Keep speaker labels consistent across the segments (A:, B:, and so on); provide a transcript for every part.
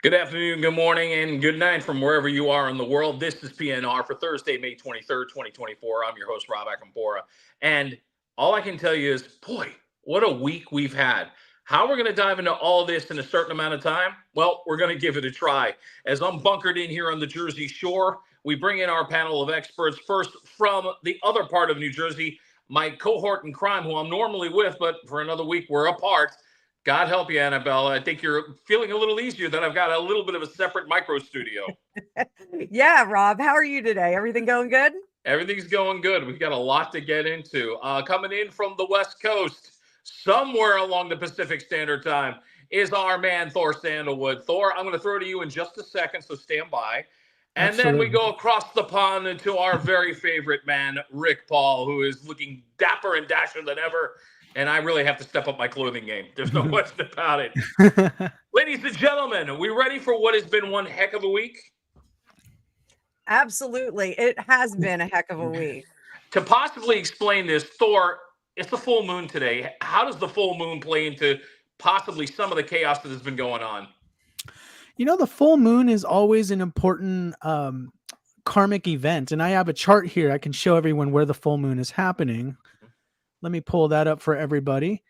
A: Good afternoon, good morning, and good night from wherever you are in the world. This is PNR for Thursday, May 23rd, 2024. I'm your host, Rob Acampora. And all I can tell you is, boy, what a week we've had. How we're going to dive into all this in a certain amount of time? Well, we're going to give it a try. As I'm bunkered in here on the Jersey Shore, we bring in our panel of experts. First, from the other part of New Jersey, my cohort in crime, who I'm normally with, but for another week, we're apart. God help you, Annabelle. I think you're feeling a little easier that I've got a little bit of a separate micro studio.
B: Yeah, Rob, how are you today? Everything going good?
A: Everything's going good. We've got a lot to get into. Coming in from the West Coast, somewhere along the Pacific Standard Time, is our man, Thor Sandalwood. Thor, I'm going to throw to you in just a second, so stand by. And
C: Absolutely.
A: then we go across the pond to our very favorite man, Rick Paul, who is looking dapper and dasher than ever. And I really have to step up my clothing game. There's no question about it. Ladies and gentlemen, are we ready for what has been one heck of a week?
B: Absolutely. It has been a heck of a week.
A: To possibly explain this, Thor, it's the full moon today. How does the full moon play into possibly some of the chaos that has been going on?
C: You know, the full moon is always an important karmic event. And I have a chart here. I can show everyone where the full moon is happening. Let me pull that up for everybody.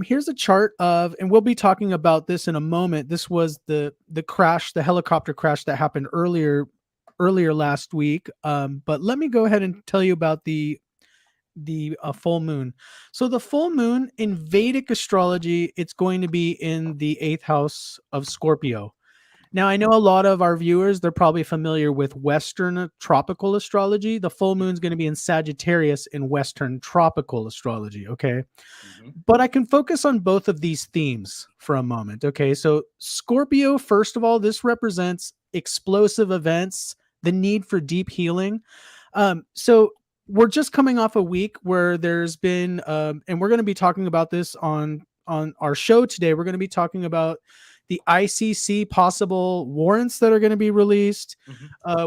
C: Here's a chart of, and we'll be talking about this in a moment. This was the crash, the helicopter crash that happened earlier last week. But let me go ahead and tell you about the full moon. So the full moon in Vedic astrology, it's going to be in the 8th house of Scorpio. Now, I know a lot of our viewers, they're probably familiar with Western tropical astrology. The full moon is going to be in Sagittarius in Western tropical astrology, okay? But I can focus on both of these themes for a moment, okay? So Scorpio, first of all, this represents explosive events, the need for deep healing. So we're just coming off a week where there's been, and we're going to be talking about this on our show today. We're going to be talking about the ICC possible warrants that are going to be released.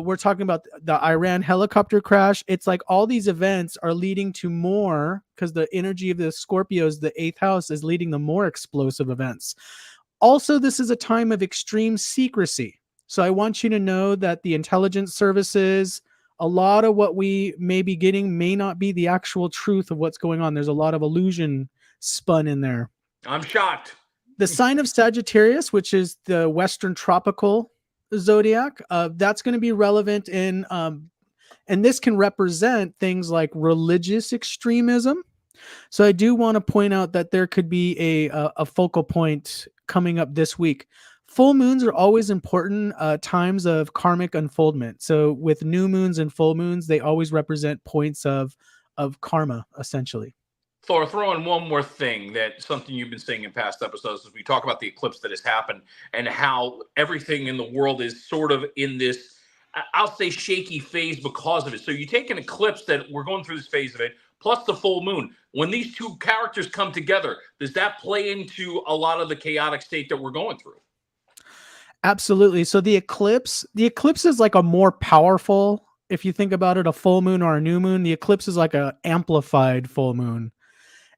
C: We're talking about the Iran helicopter crash. It's like all these events are leading to more, because the energy of the Scorpios, the 8th house, is leading to more explosive events. Also, this is a time of extreme secrecy. So I want you to know that the intelligence services, a lot of what we may be getting may not be the actual truth of what's going on. There's a lot of illusion spun in there.
A: I'm shocked.
C: The sign of Sagittarius, which is the Western tropical zodiac, that's going to be relevant in, and this can represent things like religious extremism. So I do want to point out that there could be a focal point coming up this week. Full moons are always important times of karmic unfoldment. So with new moons and full moons, they always represent points of karma, essentially.
A: Thor, throw in one more thing, that something you've been saying in past episodes as we talk about the eclipse that has happened and how everything in the world is sort of in this, I'll say, shaky phase because of it. So you take an eclipse that we're going through this phase of it, plus the full moon. When these two characters come together, does that play into a lot of the chaotic state that we're going through?
C: Absolutely. So the eclipse is like a more powerful, if you think about it, a full moon or a new moon, the eclipse is like an amplified full moon.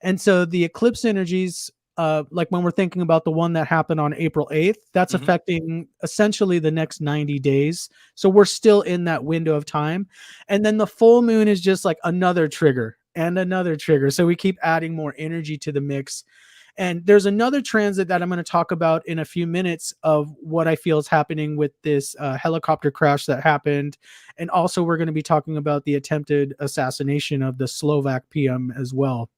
C: And so the eclipse energies, like when we're thinking about the one that happened on April 8th, that's affecting essentially the next 90 days. So we're still in that window of time. And then the full moon is just like another trigger and another trigger. So we keep adding more energy to the mix. And there's another transit that I'm going to talk about in a few minutes of what I feel is happening with this helicopter crash that happened. And also we're going to be talking about the attempted assassination of the Slovak PM as well.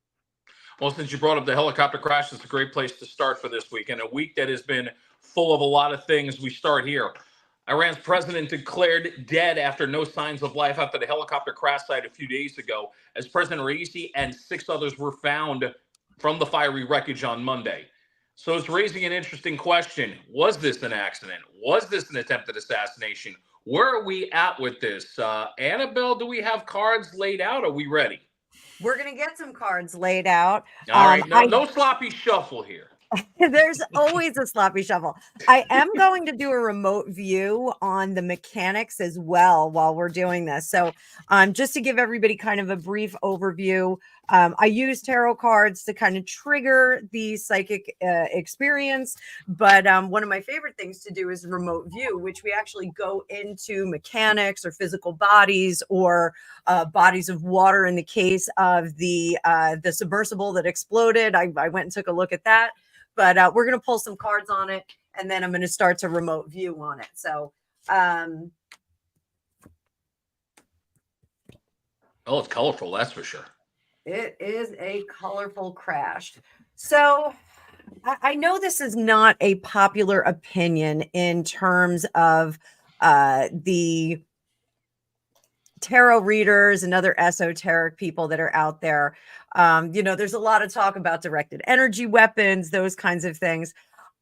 A: Well, since you brought up the helicopter crash, it's a great place to start for this week. And a week that has been full of a lot of things. We start here. Iran's president declared dead after no signs of life after the helicopter crash site a few days ago, as President Raisi and 6 others were found from the fiery wreckage on Monday. So it's raising an interesting question. Was this an accident? Was this an attempted assassination? Where are we at with this? Annabelle, do we have cards laid out? Are we ready?
B: We're going to get some cards laid out.
A: All right. No sloppy shuffle here.
B: There's always a sloppy shuffle. I am going to do a remote view on the mechanics as well while we're doing this. So just to give everybody kind of a brief overview, I use tarot cards to kind of trigger the psychic experience. But one of my favorite things to do is remote view, which we actually go into mechanics or physical bodies or bodies of water in the case of the submersible that exploded. I went and took a look at that. But we're going to pull some cards on it, and then I'm going to start to remote view on it. So,
A: oh, it's colorful, that's for sure.
B: It is a colorful crash. So I know this is not a popular opinion in terms of the tarot readers and other esoteric people that are out there. There's a lot of talk about directed energy weapons, those kinds of things.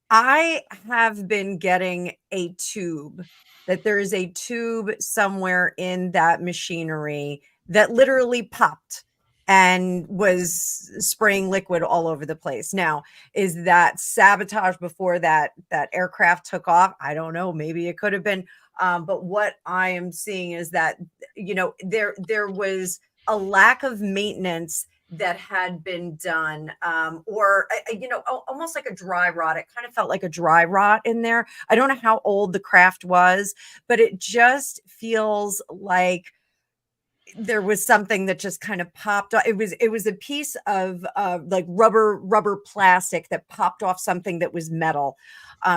B: I have been getting a tube, that there is a tube somewhere in that machinery that literally popped and was spraying liquid all over the place. Now, is that sabotage before that aircraft took off? I don't know. Maybe it could have been. But what I am seeing is that, there was a lack of maintenance that had been done, or almost like a dry rot. It kind of felt like a dry rot in there. I don't know how old the craft was, but it just feels like there was something that just kind of popped off. It was a piece of like rubber plastic that popped off something that was metal.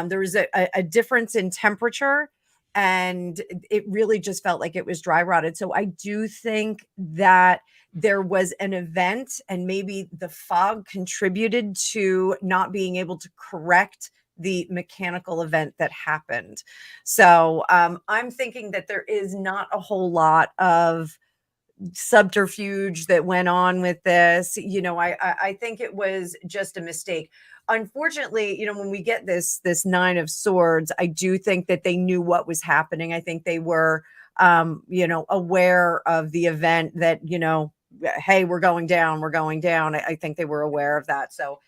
B: There was a difference in temperature, and it really just felt like it was dry rotted. So I do think that there was an event, and maybe the fog contributed to not being able to correct the mechanical event that happened. So I'm thinking that there is not a whole lot of subterfuge that went on with this. I think it was just a mistake. Unfortunately, when we get this Nine of Swords, I do think that they knew what was happening. I think they were aware of the event that, hey, we're going down. I think they were aware of that. So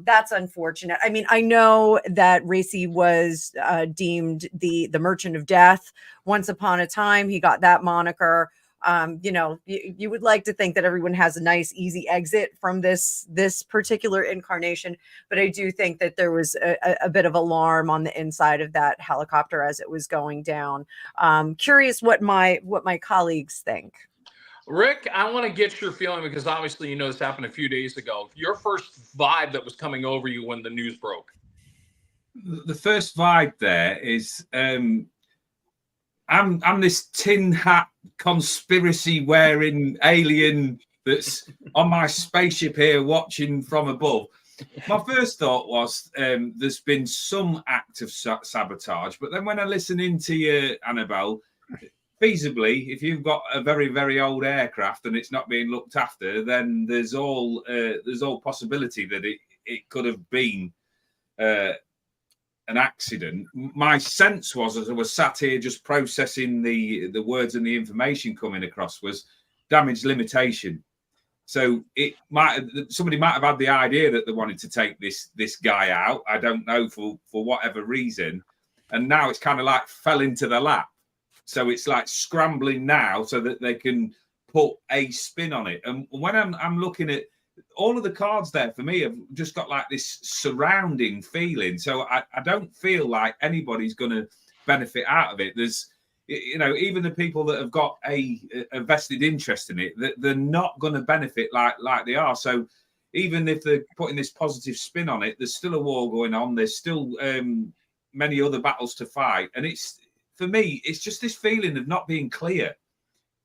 B: that's unfortunate. I mean, I know that Racy was deemed the Merchant of Death once upon a time. He got that moniker. You would like to think that everyone has a nice, easy exit from this particular incarnation, but I do think that there was a bit of alarm on the inside of that helicopter as it was going down. Curious what my colleagues think.
A: Rick, I want to get your feeling, because obviously this happened a few days ago. Your first vibe that was coming over you when the news broke.
D: The first vibe there is I'm this tin hat conspiracy wearing alien that's on my spaceship here watching from above. My first thought was there's been some act of sabotage, but then when I listen into you, Annabelle, feasibly, if you've got a very, very old aircraft and it's not being looked after, then there's all possibility that it could have been an accident. My sense was, as I was sat here just processing the words and the information coming across, was damage limitation. So somebody might have had the idea that they wanted to take this guy out. I don't know, for whatever reason, and now it's kind of like fell into the lap. So it's like scrambling now so that they can put a spin on it. And when I'm looking at all of the cards there, for me, have just got like this surrounding feeling. So I don't feel like anybody's going to benefit out of it. There's, even the people that have got a vested interest in it, that they're not going to benefit like they are. So even if they're putting this positive spin on it, there's still a war going on. There's still many other battles to fight. And for me, it's just this feeling of not being clear.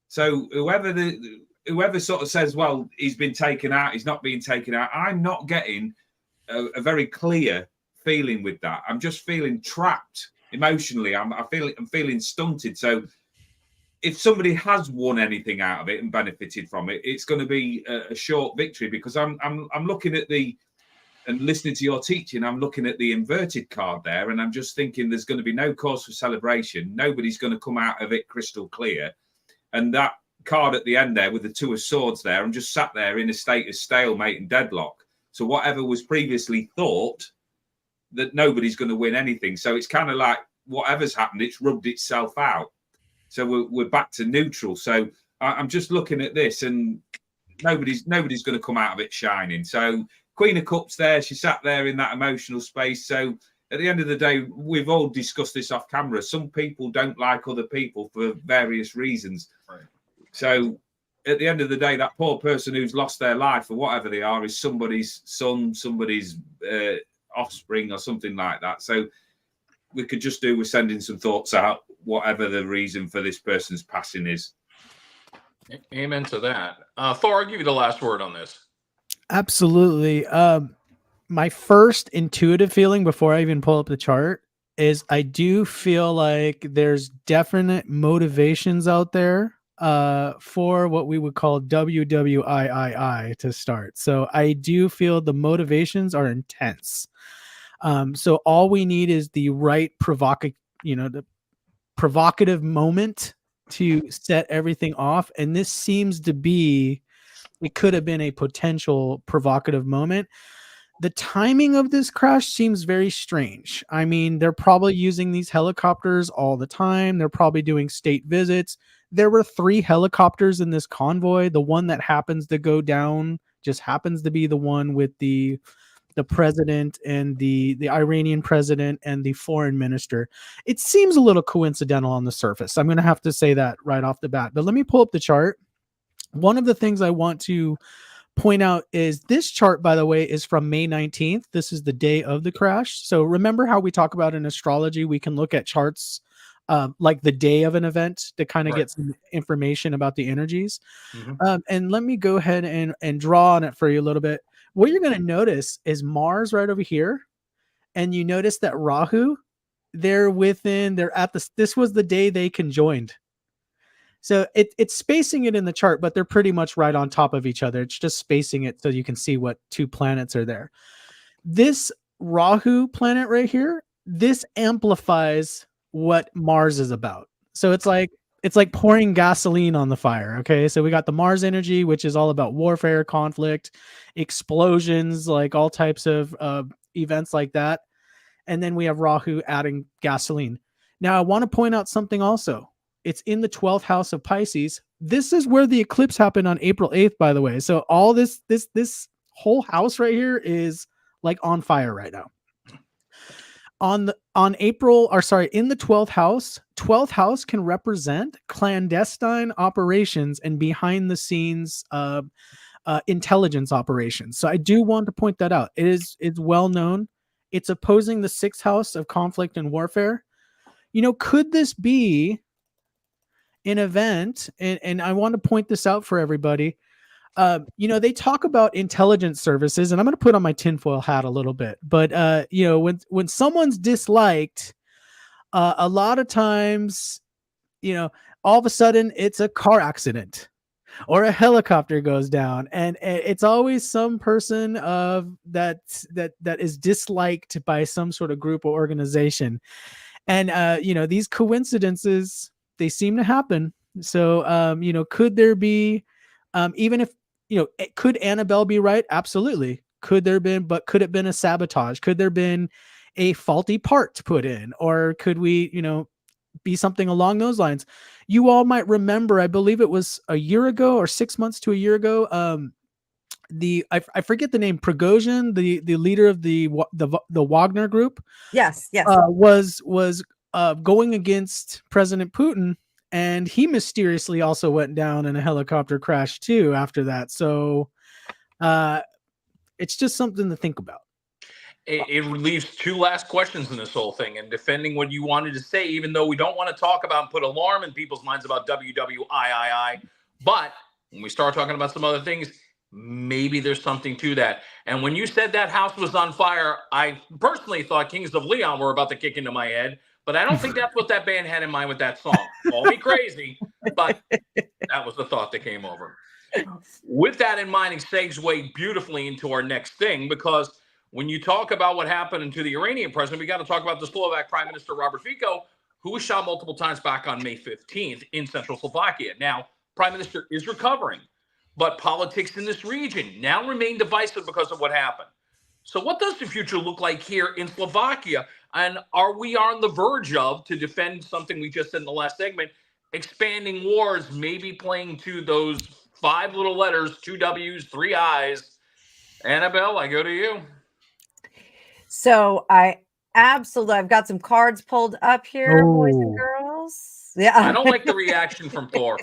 D: So whoever sort of says, well, he's been taken out, he's not being taken out, I'm not getting a very clear feeling with that. I'm just feeling trapped emotionally. I'm feeling stunted. So if somebody has won anything out of it and benefited from it, it's going to be a short victory, because I'm looking at and listening to your teaching, I'm looking at the inverted card there, and I'm just thinking there's going to be no cause for celebration. Nobody's going to come out of it crystal clear. And that card at the end there with the Two of Swords there, I'm just sat there in a state of stalemate and deadlock. So whatever was previously thought, that nobody's going to win anything. So it's kind of like whatever's happened, it's rubbed itself out. So we're back to neutral. So I'm just looking at this, and nobody's going to come out of it shining. So Queen of Cups there, she sat there in that emotional space. So at the end of the day, we've all discussed this off camera. Some people don't like other people for various reasons.
A: Right.
D: So at the end of the day, that poor person who's lost their life or whatever they are is somebody's son, somebody's offspring or something like that. So we could just do with sending some thoughts out, whatever the reason for this person's passing is.
A: Amen to that. Thor, I'll give you the last word on this.
C: Absolutely. My first intuitive feeling before I even pull up the chart is I do feel like there's definite motivations out there for what we would call WWIII to start. So I do feel the motivations are intense. So all we need is the right the provocative moment to set everything off. And this seems to be, it could have been a potential provocative moment. The timing of this crash seems very strange. I mean, they're probably using these helicopters all the time. They're probably doing state visits. There were 3 helicopters in this convoy. The one that happens to go down just happens to be the one with the president and the Iranian president and the foreign minister. It seems a little coincidental on the surface. I'm going to have to say that right off the bat. But let me pull up the chart. One of the things I want to point out is this chart, by the way, is from May 19th. This is the day of the crash. So remember how we talk about in astrology, we can look at charts like the day of an event to kind of get some information about the energies. And let me go ahead and draw on it for you a little bit. What you're going to notice is Mars right over here. And you notice that Rahu, they're at this was the day they conjoined. So it's spacing it in the chart, but they're pretty much right on top of each other. It's just spacing it so you can see what 2 planets are there. This Rahu planet right here, this amplifies what Mars is about. So it's like pouring gasoline on the fire. Okay. So we got the Mars energy, which is all about warfare, conflict, explosions, like all types of events like that. And then we have Rahu adding gasoline. Now I want to point out something also. It's in the 12th house of Pisces. This is where the eclipse happened on April 8th, by the way. So all this whole house right here is like on fire right now. In the 12th house can represent clandestine operations and behind the scenes intelligence operations. So I do want to point that out. It's well known. It's opposing the 6th house of conflict and warfare. Could this be an event? And I want to point this out for everybody. They talk about intelligence services, and I'm going to put on my tinfoil hat a little bit. But when someone's disliked, a lot of times, all of a sudden it's a car accident or a helicopter goes down, and it's always some person that is disliked by some sort of group or organization. And these coincidences, they seem to happen. So could there be even if could Annabelle be right? Absolutely. Could it have been a sabotage? Could there have been a faulty part to put in? Or could we, be something along those lines? You all might remember, I believe it was a year ago or 6 months to a year ago. I forget the name, Prigozhin, the leader of the Wagner group.
B: Yes.
C: Was going against President Putin. And he mysteriously also went down in a helicopter crash too after that. So it's just something to think about.
A: It leaves 2 last questions in this whole thing. And defending what you wanted to say, even though we don't want to talk about and put alarm in people's minds about WWIII. But when we start talking about some other things, maybe there's something to that. And when you said that house was on fire, I personally thought Kings of Leon were about to kick into my head. But I don't think that's what that band had in mind with that song. Call me crazy, but that was the thought that came over. With that in mind, it segues beautifully into our next thing, because when you talk about what happened to the Iranian president, we got to talk about the Slovak Prime Minister, Robert Fico, who was shot multiple times back on May 15th in central Slovakia. Now, Prime Minister is recovering, but politics in this region now remain divisive because of what happened. So what does the future look like here in Slovakia? And are we on the verge of, to defend something we just said in the last segment, expanding wars, maybe playing to those 5 little letters, 2 W's, 3 I's? Annabelle, I go to you.
B: So I've got some cards pulled up here, boys and girls. Yeah.
A: I don't like the reaction from Thor.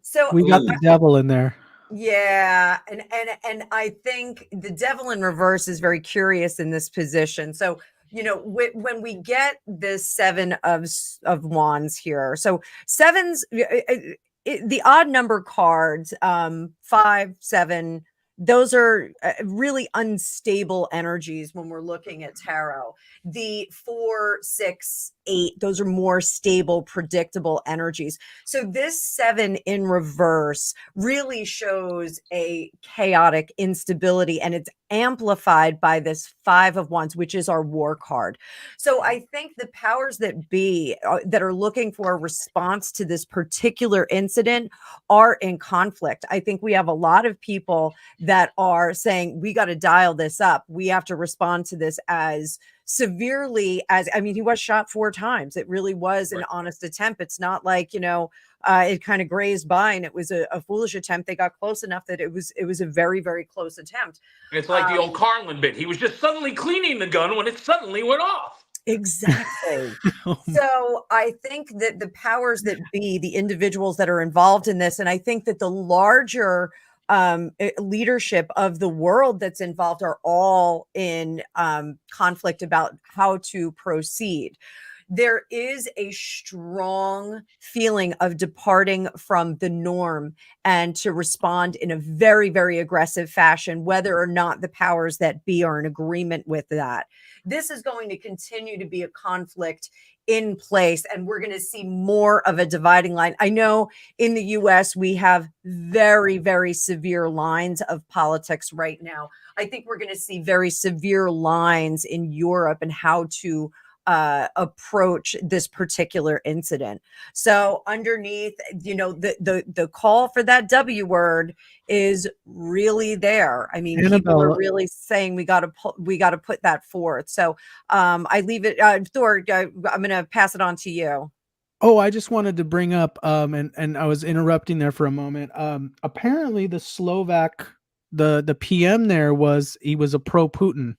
B: So
C: We got the devil in there.
B: yeah, and I think the devil in reverse is very curious in this position. So, you know, when we get this 7 of wands here, so sevens, the odd number cards, 5, 7, those are really unstable energies when we're looking at tarot. The 4, 6, 8, those are more stable, predictable energies. So this 7 in reverse really shows a chaotic instability, and it's amplified by this 5 of wands, which is our war card. So I think the powers that be that are looking for a response to this particular incident are in conflict. I think we have a lot of people that are saying, we got to dial this up. We have to respond to this as severely as, I mean, he was shot 4 times. It really was an honest attempt. It's not like, you know, it kind of grazed by and it was a foolish attempt. They got close enough that it was a very, very close attempt.
A: It's like the old Carlin bit. He was just suddenly cleaning the gun when it suddenly went off.
B: Exactly. So I think that the powers that be, the individuals that are involved in this, and I think that the larger leadership of the world that's involved are all in conflict about how to proceed. There is a strong feeling of departing from the norm and to respond in a very, very aggressive fashion, whether or not the powers that be are in agreement with that. This is going to continue to be a conflict in place, and we're going to see more of a dividing line. I know in the US, we have very, very severe lines of politics right now. I think we're going to see very severe lines in Europe and how to approach this particular incident. So underneath, you know, the call for that W word is really there. I mean,
C: Annabelle,
B: people are really saying we got to put that forth. So I leave it, Thor. I'm going to pass it on to you.
C: Oh, I just wanted to bring up, and I was interrupting there for a moment. Apparently, the Slovak, the PM there he was a pro-Putin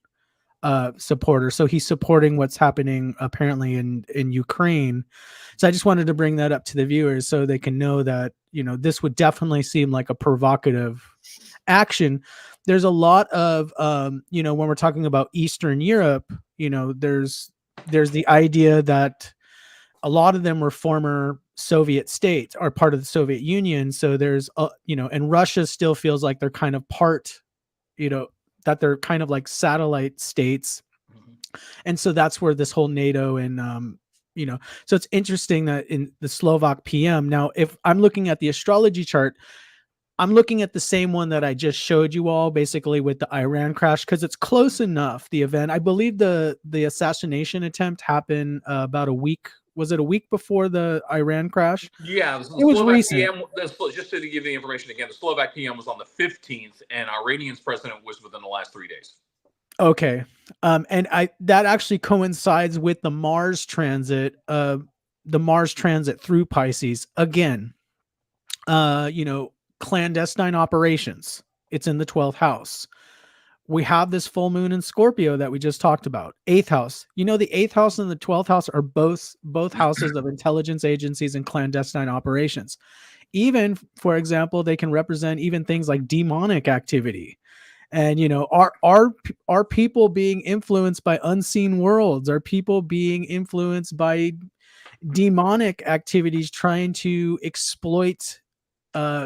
C: supporter, so he's supporting what's happening apparently in Ukraine. So I just wanted to bring that up to the viewers so they can know that, you know, this would definitely seem like a provocative action. There's a lot of you know, when we're talking about Eastern Europe, you know, there's the idea that a lot of them were former Soviet states or part of the Soviet Union. So there's you know, and Russia still feels like they're kind of part, you know, that they're kind of like satellite states. And so that's where this whole NATO and, you know, so it's interesting that in the Slovak PM, now, if I'm looking at the astrology chart, I'm looking at the same one that I just showed you all, basically with the Iran crash, because it's close enough. The event, I believe the assassination attempt happened about a week. Was it a week before the Iran crash?
A: Yeah,
C: it was recent.
A: PM, just to give the information again, the Slovak PM was on the 15th, and Iranian's president was within the last 3 days.
C: Okay, and that actually coincides with the Mars transit, through Pisces again. You know, clandestine operations. It's in the 12th house. We have this full moon in Scorpio that we just talked about. 8th house. You know, the 8th house and the 12th house are both houses of intelligence agencies and clandestine operations. Even, for example, they can represent even things like demonic activity. And, you know, are people being influenced by unseen worlds? Are people being influenced by demonic activities trying to exploit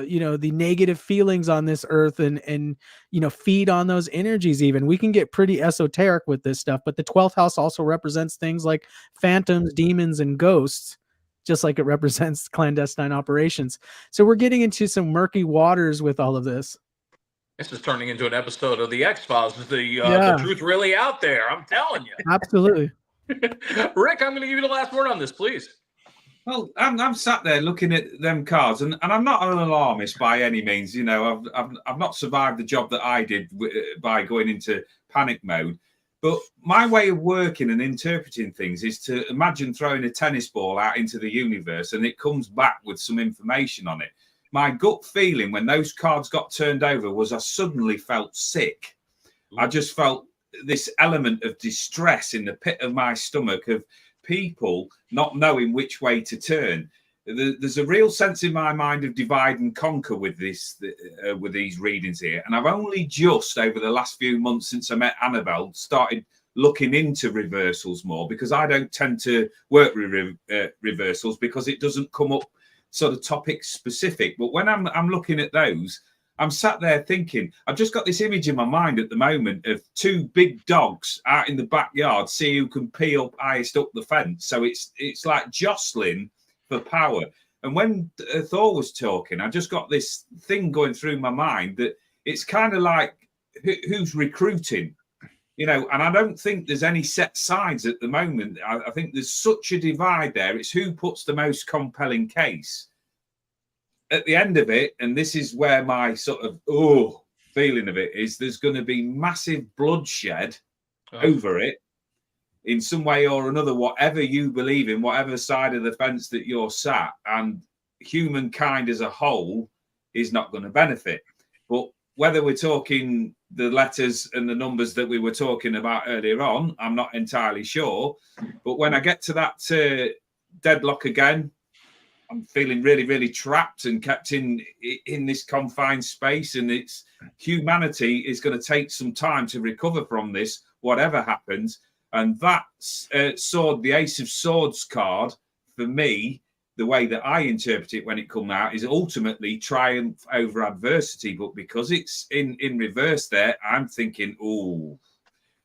C: you know, the negative feelings on this earth and you know, feed on those energies? Even we can get pretty esoteric with this stuff, but the 12th house also represents things like phantoms, demons, and ghosts, just like it represents clandestine operations. So we're getting into some murky waters with all of this.
A: This is turning into an episode of the X-Files. Is the truth really out there? I'm telling you.
C: Absolutely.
A: Rick, I'm going to give you the last word on this, please.
D: Well, I'm sat there looking at them cards, and I'm not an alarmist by any means. You know, I've not survived the job that I did by going into panic mode. But my way of working and interpreting things is to imagine throwing a tennis ball out into the universe, and it comes back with some information on it. My gut feeling when those cards got turned over was I suddenly felt sick.
A: Ooh.
D: I just felt this element of distress in the pit of my stomach of people not knowing which way to turn. There's a real sense in my mind of divide and conquer with this, with these readings here. And I've only just over the last few months since I met Annabelle started looking into reversals more, because I don't tend to work with reversals because it doesn't come up sort of topic specific. But when I'm looking at those, I'm sat there thinking, I've just got this image in my mind at the moment of two big dogs out in the backyard, see who can pee up highest up the fence. So it's like jostling for power. And when Thor was talking, I just got this thing going through my mind that it's kind of like who's recruiting, you know, and I don't think there's any set sides at the moment. I think there's such a divide there. It's who puts the most compelling case. At the end of it, and this is where my sort of feeling of it is, there's going to be massive bloodshed over it in some way or another, whatever you believe in, whatever side of the fence that you're sat, and humankind as a whole is not going to benefit. But whether we're talking the letters and the numbers that we were talking about earlier on, I'm not entirely sure. But when I get to that deadlock again, I'm feeling really, really trapped and kept in this confined space, and it's humanity is going to take some time to recover from this, whatever happens. And that sword, the Ace of Swords card, for me, the way that I interpret it when it comes out, is ultimately triumph over adversity. But because it's in reverse there, I'm thinking,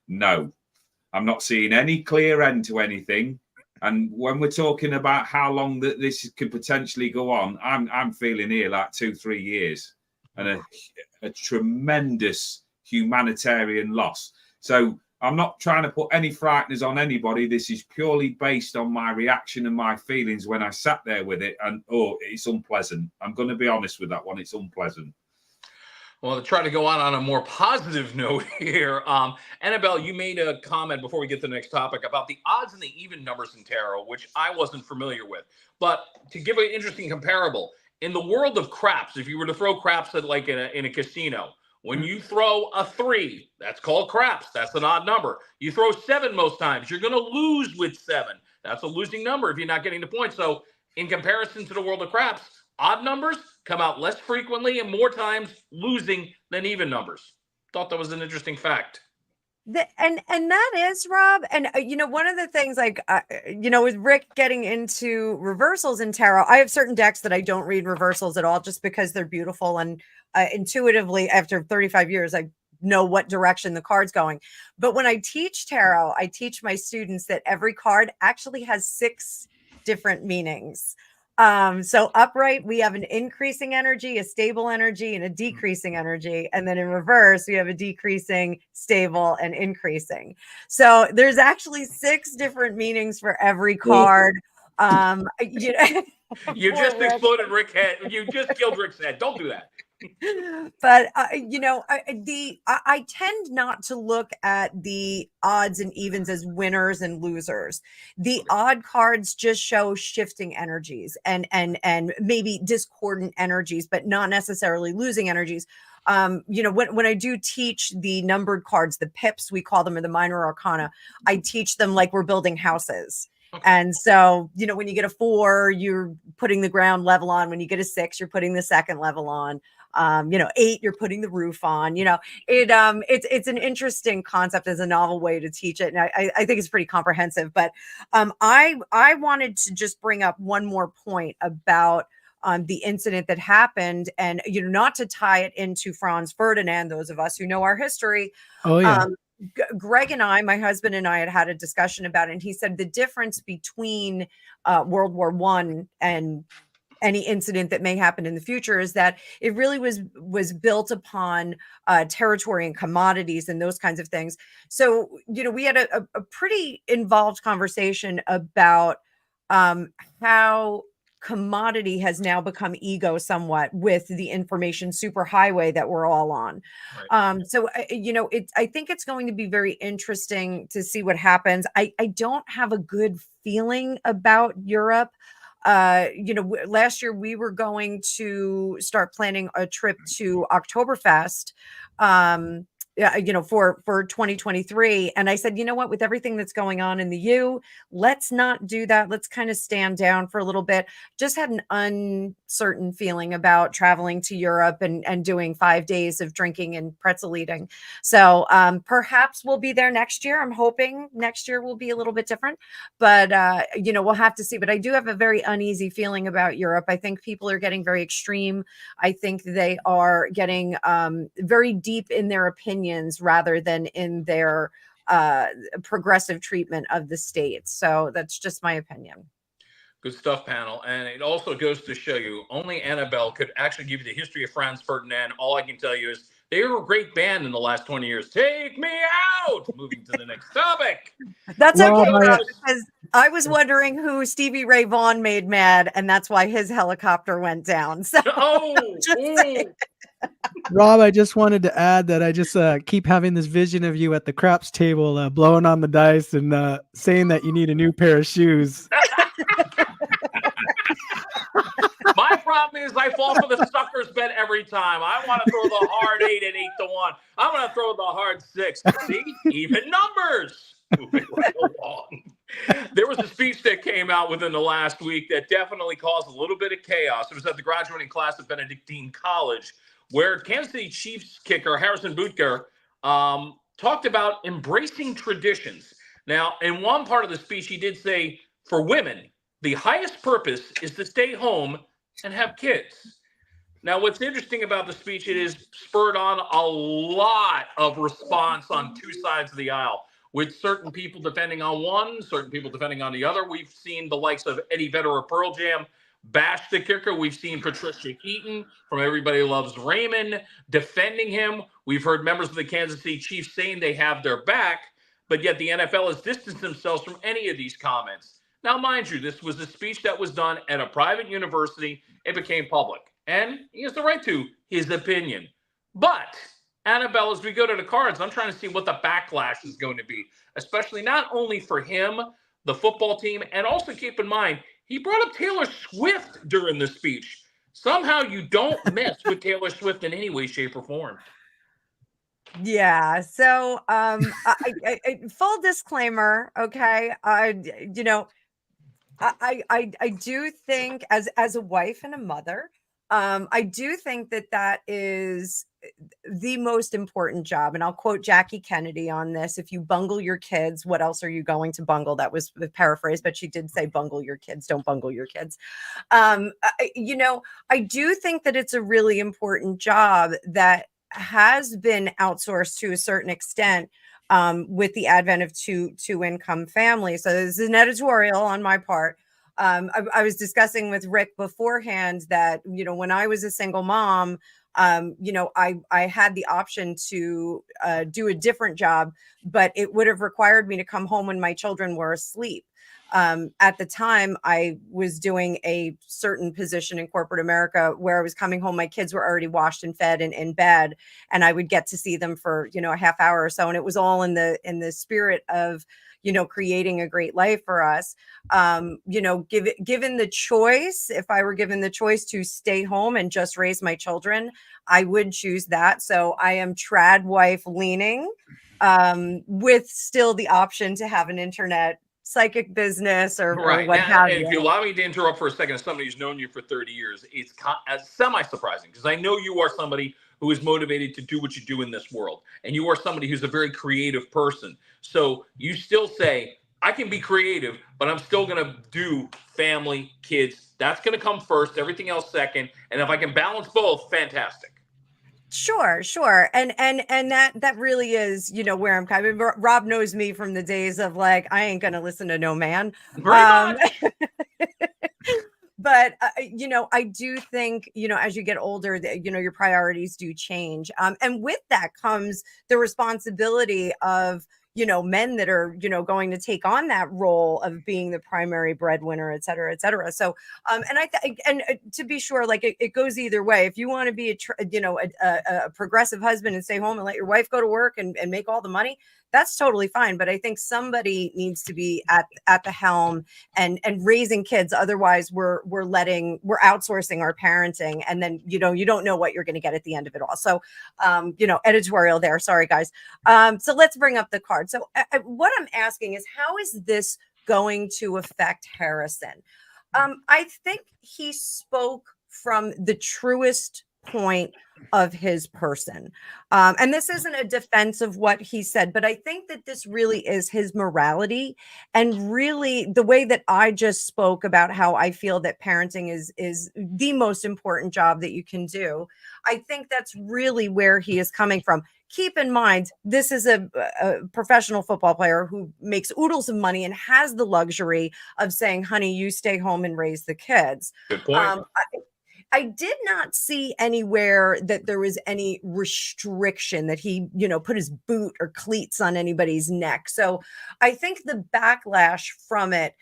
D: no, I'm not seeing any clear end to anything. And when we're talking about how long that this could potentially go on, I'm feeling here like 2-3 years, and a tremendous humanitarian loss. So I'm not trying to put any frighteners on anybody. This is purely based on my reaction and my feelings when I sat there with it. And it's unpleasant. I'm going to be honest with that one. It's unpleasant.
A: Well, to try to go on a more positive note here, Annabelle, you made a comment before we get to the next topic about the odds and the even numbers in tarot, which I wasn't familiar with. But to give an interesting comparable, in the world of craps, if you were to throw craps at like in a casino, when you throw a 3, that's called craps. That's an odd number. You throw 7 most times, you're going to lose with 7. That's a losing number if you're not getting the point. So in comparison to the world of craps, odd numbers come out less frequently and more times losing than even numbers. Thought that was an interesting fact.
B: And that is, Rob. And, one of the things with Rick getting into reversals in tarot, I have certain decks that I don't read reversals at all just because they're beautiful. And intuitively, after 35 years, I know what direction the card's going. But when I teach tarot, I teach my students that every card actually has 6 different meanings. So upright, we have an increasing energy, a stable energy, and a decreasing energy. And then in reverse, we have a decreasing, stable, and increasing. So there's actually 6 different meanings for every card.
A: You just exploded Rick's head. You just killed Rick's head. Don't do that.
B: But I tend not to look at the odds and evens as winners and losers. The odd cards just show shifting energies and maybe discordant energies, but not necessarily losing energies. When I do teach the numbered cards, the pips, we call them, or the minor arcana, I teach them like we're building houses. Okay. And so, when you get a 4, you're putting the ground level on. When you get a 6, you're putting the second level on. 8, you're putting the roof on. It's an interesting concept as a novel way to teach it, and I think it's pretty comprehensive. But I wanted to just bring up one more point about the incident that happened, and not to tie it into Franz Ferdinand. Those of us who know our history, Greg and I, my husband and I, had a discussion about it, and he said the difference between World War I and any incident that may happen in the future is that it really was built upon territory and commodities and those kinds of things. So, we had a pretty involved conversation about how commodity has now become ego somewhat with the information superhighway that we're all on.
A: Right.
B: So I think it's going to be very interesting to see what happens. I don't have a good feeling about Europe. Last year we were going to start planning a trip to Oktoberfest. For 2023. And I said, you know what, with everything that's going on in the let's not do that. Let's kind of stand down for a little bit. Just had an uncertain feeling about traveling to Europe and doing 5 days of drinking and pretzel eating. So perhaps we'll be there next year. I'm hoping next year will be a little bit different, but we'll have to see. But I do have a very uneasy feeling about Europe. I think people are getting very extreme. I think they are getting very deep in their opinions rather than in their progressive treatment of the states. So that's just my opinion.
A: Good stuff, panel. And it also goes to show you only Annabelle could actually give you the history of Franz Ferdinand. All I can tell you is they were a great band in the last 20 years. Take me out. Moving to the next topic.
B: That's
C: Well,
B: okay, Rob, because I was wondering who Stevie Ray Vaughan made mad, and that's why his helicopter went down. So
C: Rob, I just wanted to add that I just keep having this vision of you at the craps table, blowing on the dice and saying that you need a new pair of shoes.
A: My problem is I fall for the sucker's bet every time. I want to throw the hard 8 at 8-1. I'm going to throw the hard 6. See? Even numbers. Moving right along. There was a speech that came out within the last week that definitely caused a little bit of chaos. It was at the graduating class of Benedictine College, where Kansas City Chiefs kicker Harrison Butker talked about embracing traditions. Now, in one part of the speech, he did say, for women, the highest purpose is to stay home and have kids. Now, what's interesting about the speech, it is spurred on a lot of response on two sides of the aisle, with certain people defending on one, certain people defending on the other. We've seen the likes of Eddie Vedder of Pearl Jam bash the kicker. We've seen Patricia Keaton from Everybody Loves Raymond defending him. We've heard members of the Kansas City Chiefs saying they have their back, but yet the NFL has distanced themselves from any of these comments. Now, mind you, this was a speech that was done at a private university. It became public, and he has the right to his opinion. But, Annabelle, as we go to the cards, I'm trying to see what the backlash is going to be, especially not only for him, the football team, and also keep in mind, he brought up Taylor Swift during the speech. Somehow you don't mess with Taylor Swift in any way, shape, or form.
B: Yeah. So, I full disclaimer. Okay. I do think as a wife and a mother, I do think that is the most important job. And I'll quote Jackie Kennedy on this. If you bungle your kids, what else are you going to bungle? That was the paraphrase, but she did say bungle your kids, don't bungle your kids. I do think that it's a really important job that has been outsourced to a certain extent with the advent of two income families. So this is an editorial on my part. I was discussing with Rick beforehand that, when I was a single mom, I had the option to do a different job, but it would have required me to come home when my children were asleep. At the time, I was doing a certain position in corporate America where I was coming home. My kids were already washed and fed and in bed, and I would get to see them for, a half hour or so. And it was all in the spirit of, creating a great life for us. Given the choice, if I were given the choice to stay home and just raise my children, I would choose that. So I am trad wife leaning, with still the option to have an internet psychic business or what have you.
A: If you allow me to interrupt for a second, as somebody who's known you for 30 years, it's semi-surprising because I know you are somebody who is motivated to do what you do in this world. And you are somebody who's a very creative person. So you still say, I can be creative, but I'm still going to do family, kids. That's going to come first, everything else second. And if I can balance both, fantastic.
B: Sure. And that really is, where I'm kind of, Rob knows me from the days of like, I ain't going to listen to no man. But, I do think, as you get older, that, your priorities do change. And with that comes the responsibility of, men that are, going to take on that role of being the primary breadwinner, et cetera, et cetera. So, and to be sure, like it goes either way. If you want to be a progressive husband and stay home and let your wife go to work and make all the money, that's totally fine. But I think somebody needs to be at the helm and raising kids. Otherwise, we're outsourcing our parenting, and then you don't know what you're going to get at the end of it all. So, editorial there. Sorry, guys. So let's bring up the card. So what I'm asking is, how is this going to affect Harrison? I think he spoke from the truest point of his person. And this isn't a defense of what he said, but I think that this really is his morality, and really the way that I just spoke about how I feel that parenting is the most important job that you can do. I think that's really where he is coming from. Keep in mind, this is a professional football player who makes oodles of money and has the luxury of saying, honey, you stay home and raise the kids.
A: Good point.
B: I did not see anywhere that there was any restriction that he, put his boot or cleats on anybody's neck. So I think the backlash from it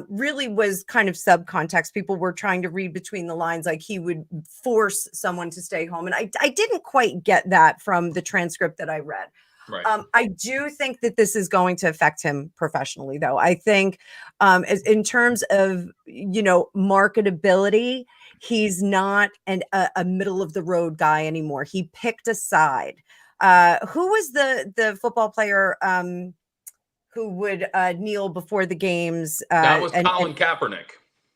B: really was kind of subcontext. People were trying to read between the lines, like he would force someone to stay home. And I didn't quite get that from the transcript that I read.
A: Right.
B: I do think that this is going to affect him professionally, though. I think in terms of, marketability, he's not a middle of the road guy anymore. He picked a side. Who was the football player who would kneel before the games?
A: That was Colin Kaepernick.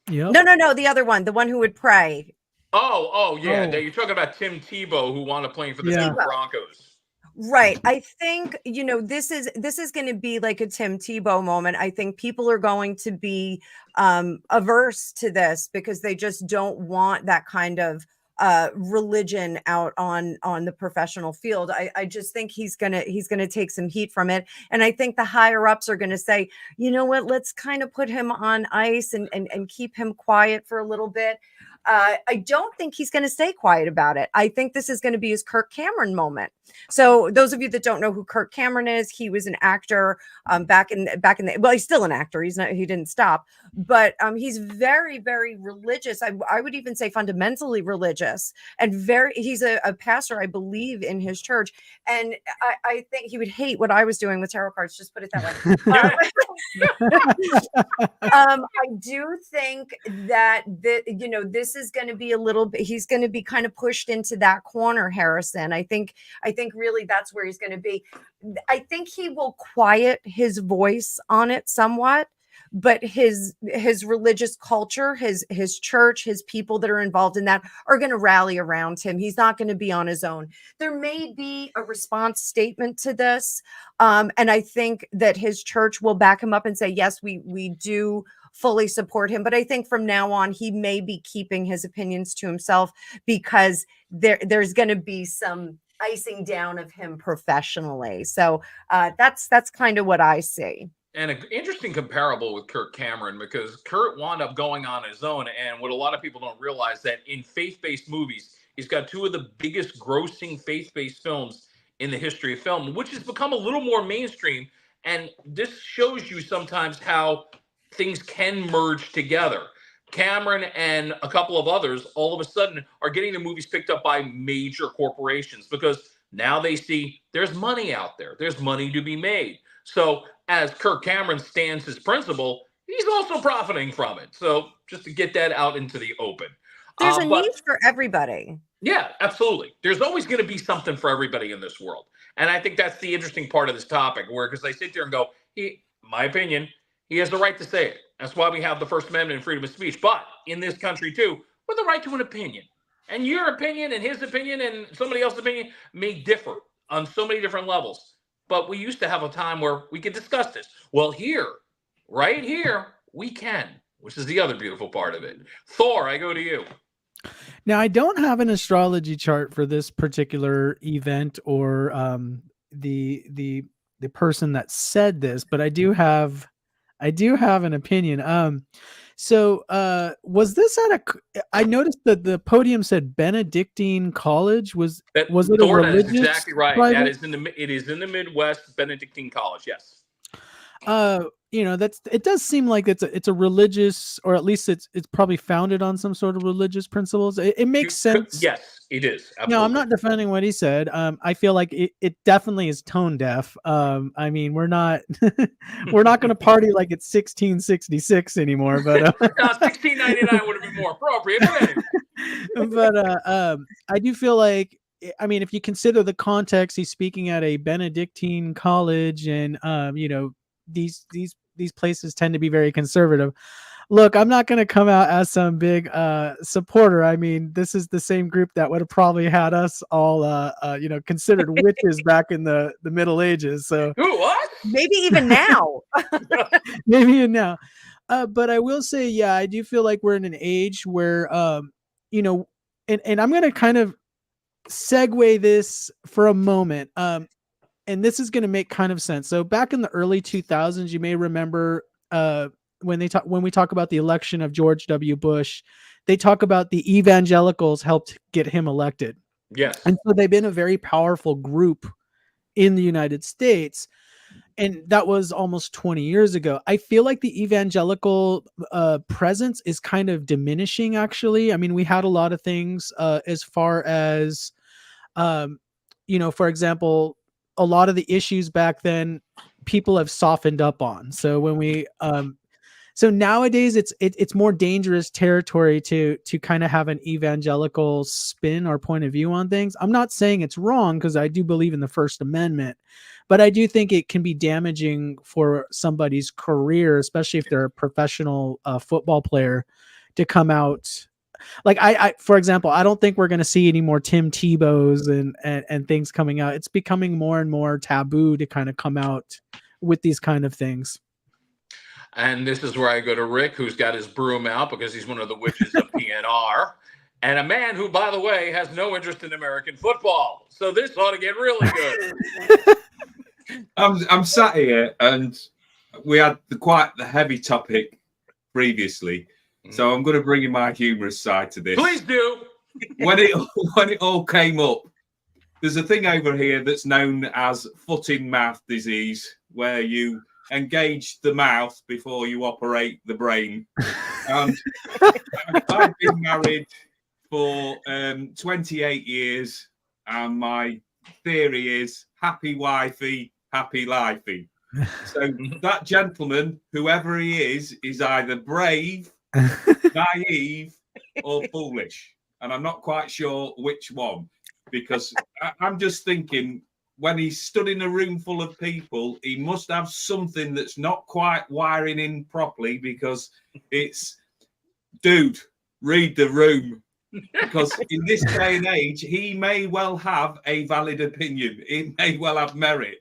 C: Yep.
B: No, the other one, the one who would pray.
A: Oh, yeah.
C: Oh.
A: You're talking about Tim Tebow, who wound up playing for the Denver Broncos.
B: Right. I think, this is going to be like a Tim Tebow moment. I think people are going to be averse to this because they just don't want that kind of religion out on the professional field. I just think he's gonna take some heat from it. And I think the higher ups are gonna say, you know what, let's kind of put him on ice and keep him quiet for a little bit. I don't think he's going to stay quiet about it. I think this is going to be his Kirk Cameron moment. So those of you that don't know who Kirk Cameron is, he was an actor back in the, well, he's still an actor. He didn't stop, but he's very, very religious. I would even say fundamentally religious, and he's a pastor, I believe, in his church. And I think he would hate what I was doing with tarot cards. Just put it that way. I do think that this is going to be a little bit, he's going to be kind of pushed into that corner, Harrison. I think really that's where he's going to be. I think he will quiet his voice on it somewhat, but his religious culture, his church, his people that are involved in that are going to rally around him. He's not going to be on his own. There may be a response statement to this. And I think that his church will back him up and say, yes, we do fully support him. But I think from now on, he may be keeping his opinions to himself because there's going to be some icing down of him professionally. So that's kind of what I see.
A: And an interesting comparable with Kirk Cameron, because Kurt wound up going on his own. And what a lot of people don't realize, that in faith-based movies, he's got two of the biggest grossing faith-based films in the history of film, which has become a little more mainstream. And this shows you sometimes how things can merge together. Cameron and a couple of others all of a sudden are getting their movies picked up by major corporations because now they see there's money out there. There's money to be made. So as Kirk Cameron stands his principle, he's also profiting from it. So just to get that out into the open.
B: There's a need for everybody.
A: Yeah, absolutely. There's always going to be something for everybody in this world. And I think that's the interesting part of this topic, where, because I sit there and go, my opinion, he has the right to say it. That's why we have the First Amendment and freedom of speech. But in this country, too, with the right to an opinion. And your opinion and his opinion and somebody else's opinion may differ on so many different levels. But we used to have a time where we could discuss this. Well, here, right here, we can, which is the other beautiful part of it. Thor, I go to you.
C: Now, I don't have an astrology chart for this particular event or the person that said this, but I do have an opinion. So, was this at I noticed that the podium said Benedictine College. Was it a
A: Thor, that is
C: religious?
A: exactly right.
C: private?
A: That is it is in the Midwest, Benedictine College. Yes.
C: It does seem like it's a religious, or at least it's probably founded on some sort of religious principles. It makes sense.
A: Yes, it is. Absolutely.
C: No, I'm not defending what he said. I feel like it definitely is tone deaf. I mean, we're not we're not going to party like it's 1666 anymore, but
A: 1699 would have been more appropriate.
C: But I do feel like, I mean, if you consider the context, he's speaking at a Benedictine college, and these places tend to be very conservative. Look, I'm not going to come out as some big supporter. I mean, this is the same group that would have probably had us all, considered witches back in the Middle Ages. So
A: what?
B: Maybe even now.
C: maybe even now. But I will say, yeah, I do feel like we're in an age where, and I'm going to kind of segue this for a moment. And this is going to make kind of sense. So back in the early 2000s, you may remember when we talk about the election of George W. Bush, they talk about the evangelicals helped get him elected.
A: Yes.
C: And so they've been a very powerful group in the United States. And that was almost 20 years ago. I feel like the evangelical presence is kind of diminishing, actually. I mean, we had a lot of things as far as, for example, a lot of the issues back then, people have softened up on. So when we, so nowadays it's more dangerous territory to kind of have an evangelical spin or point of view on things. I'm not saying it's wrong, because I do believe in the First Amendment, but I do think it can be damaging for somebody's career, especially if they're a professional football player, to come out. Like I, for example, I don't think we're going to see any more Tim Tebow's and things coming out. It's becoming more and more taboo to kind of come out with these kind of things.
A: And this is where I go to Rick, who's got his broom out because he's one of the witches of PNR, and a man who, by the way, has no interest in American football. So this ought to get really good.
D: I'm sat here, and we had quite the heavy topic previously, so I'm going to bring in my humorous side to this.
A: Please do.
D: When it all came up, there's a thing over here that's known as foot-in-mouth disease, where you engage the mouth before you operate the brain. And I've been married for 28 years, and my theory is happy wifey, happy lifey. So that gentleman, whoever he is either brave, naive, or foolish. And I'm not quite sure which one, because I'm just thinking, when he's stood in a room full of people, he must have something that's not quite wiring in properly, because it's, dude, read the room. Because in this day and age, he may well have a valid opinion. It may well have merit,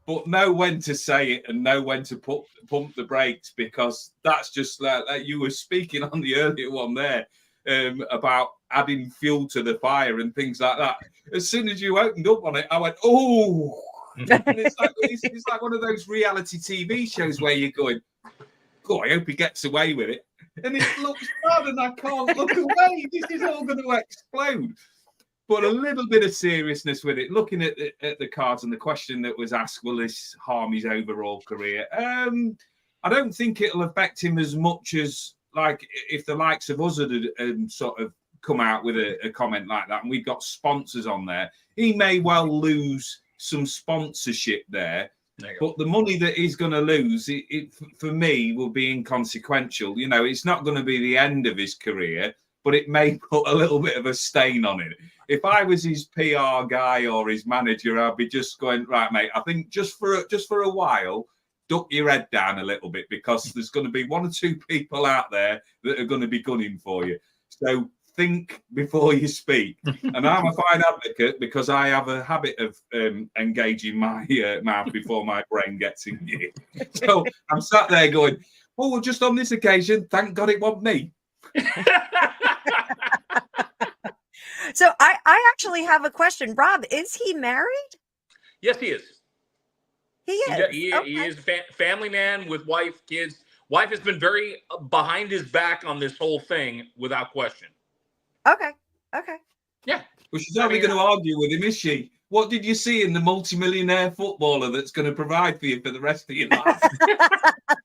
D: but know when to say it and know when to pump the brakes, because that's just like you were speaking on the earlier one there about adding fuel to the fire and things like that. As soon as you opened up on it, I went, oh. And it's like one of those reality TV shows where you're going, God, I hope he gets away with it. And it looks bad, and I can't look away. This is all going to explode. But a little bit of seriousness with it. Looking at the cards and the question that was asked, will this harm his overall career? I don't think it'll affect him as much as, like, if the likes of us had sort of come out with a comment like that, and we've got sponsors on there. He may well lose some sponsorship there. But the money that he's going to lose, it for me, will be inconsequential. You know, it's not going to be the end of his career, but it may put a little bit of a stain on it. If I was his PR guy or his manager, I'd be just going, right, mate, I think just for a while, duck your head down a little bit, because there's going to be one or two people out there that are going to be gunning for you. So think before you speak. And I'm a fine advocate, because I have a habit of engaging my mouth before my brain gets in gear. So I'm sat there going, oh, well, just on this occasion, thank God it wasn't me.
B: So I actually have a question. Rob, is he married?
A: Yes, he is.
B: He is.
A: He is a family man with wife, kids. Wife has been very behind his back on this whole thing, without question.
B: Okay.
A: Yeah.
D: Well, she's only going to argue with him, is she? What did you see in the multimillionaire footballer that's going to provide for you for the rest of your life?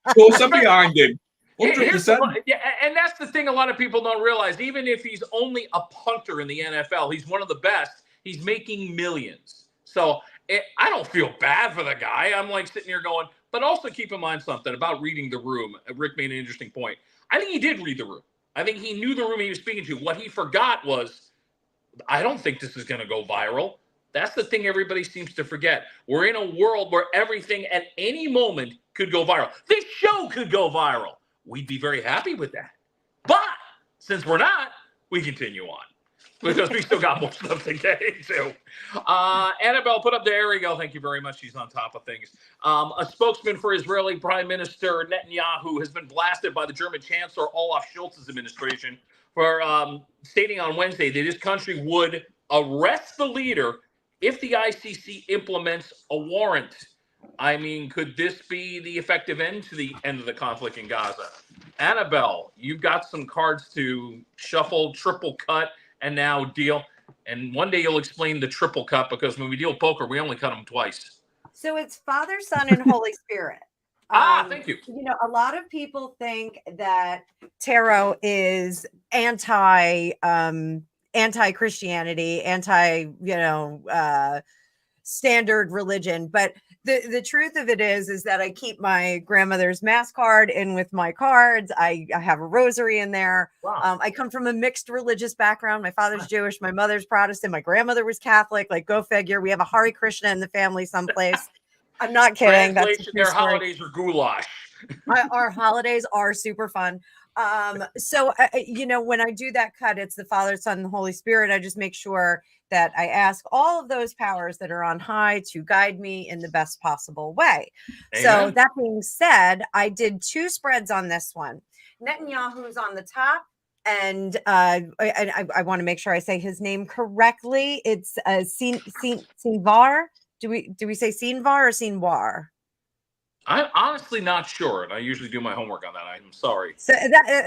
D: Of course, I'm behind him. 100%.
A: Yeah, and that's the thing a lot of people don't realize. Even if he's only a punter in the NFL, he's one of the best. He's making millions. So I don't feel bad for the guy. I'm like sitting here going, but also keep in mind something about reading the room. Rick made an interesting point. I think he did read the room. I think he knew the room he was speaking to. What he forgot was, I don't think this is going to go viral. That's the thing everybody seems to forget. We're in a world where everything at any moment could go viral. This show could go viral. We'd be very happy with that. But since we're not, we continue on because we still got more stuff to get into. Annabelle, put up there we go. Thank you very much. She's on top of things. A spokesman for Israeli Prime Minister Netanyahu has been blasted by the German Chancellor Olaf Scholz's administration for stating on Wednesday that his country would arrest the leader if the ICC implements a warrant. I mean, could this be the effective end to the end of the conflict in Gaza? Annabelle, you've got some cards to shuffle, triple cut, and now deal. And one day you'll explain the triple cut, because when we deal poker, we only cut them twice.
B: So it's Father, Son, and Holy Spirit.
A: Thank you.
B: You know, a lot of people think that tarot is anti-Christianity, standard religion. But the truth of it is that I keep my grandmother's mass card in with my cards. I have a rosary in there.
A: Wow.
B: I come from a mixed religious background. My father's Jewish, my mother's Protestant, my grandmother was Catholic. Like, go figure. We have a Hare Krishna in the family someplace. I'm not kidding. That's
A: Translation, their holidays are goulash.
B: Our holidays are super fun. So when I do that cut, it's the Father, Son, and the Holy Spirit. I just make sure that I ask all of those powers that are on high to guide me in the best possible way.
A: Amen.
B: So that being said, I did 2 spreads on this one. Netanyahu's on the top, and I want to make sure I say his name correctly. It's Sinvar. Do we say Sinvar or Sinwar?
A: I'm honestly not sure, and I usually do my homework on that. I'm sorry.
B: So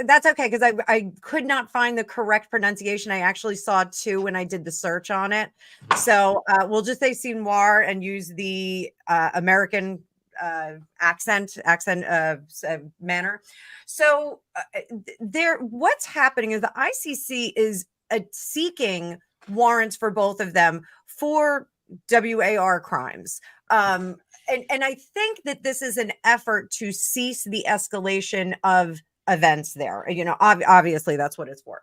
B: that's okay, because I could not find the correct pronunciation. I actually saw 2 when I did the search on it. So we'll just say Sinwar and use the American accent manner. So what's happening is the ICC is seeking warrants for both of them for WAR crimes. And I think that this is an effort to cease the escalation of events there. Obviously that's what it's for.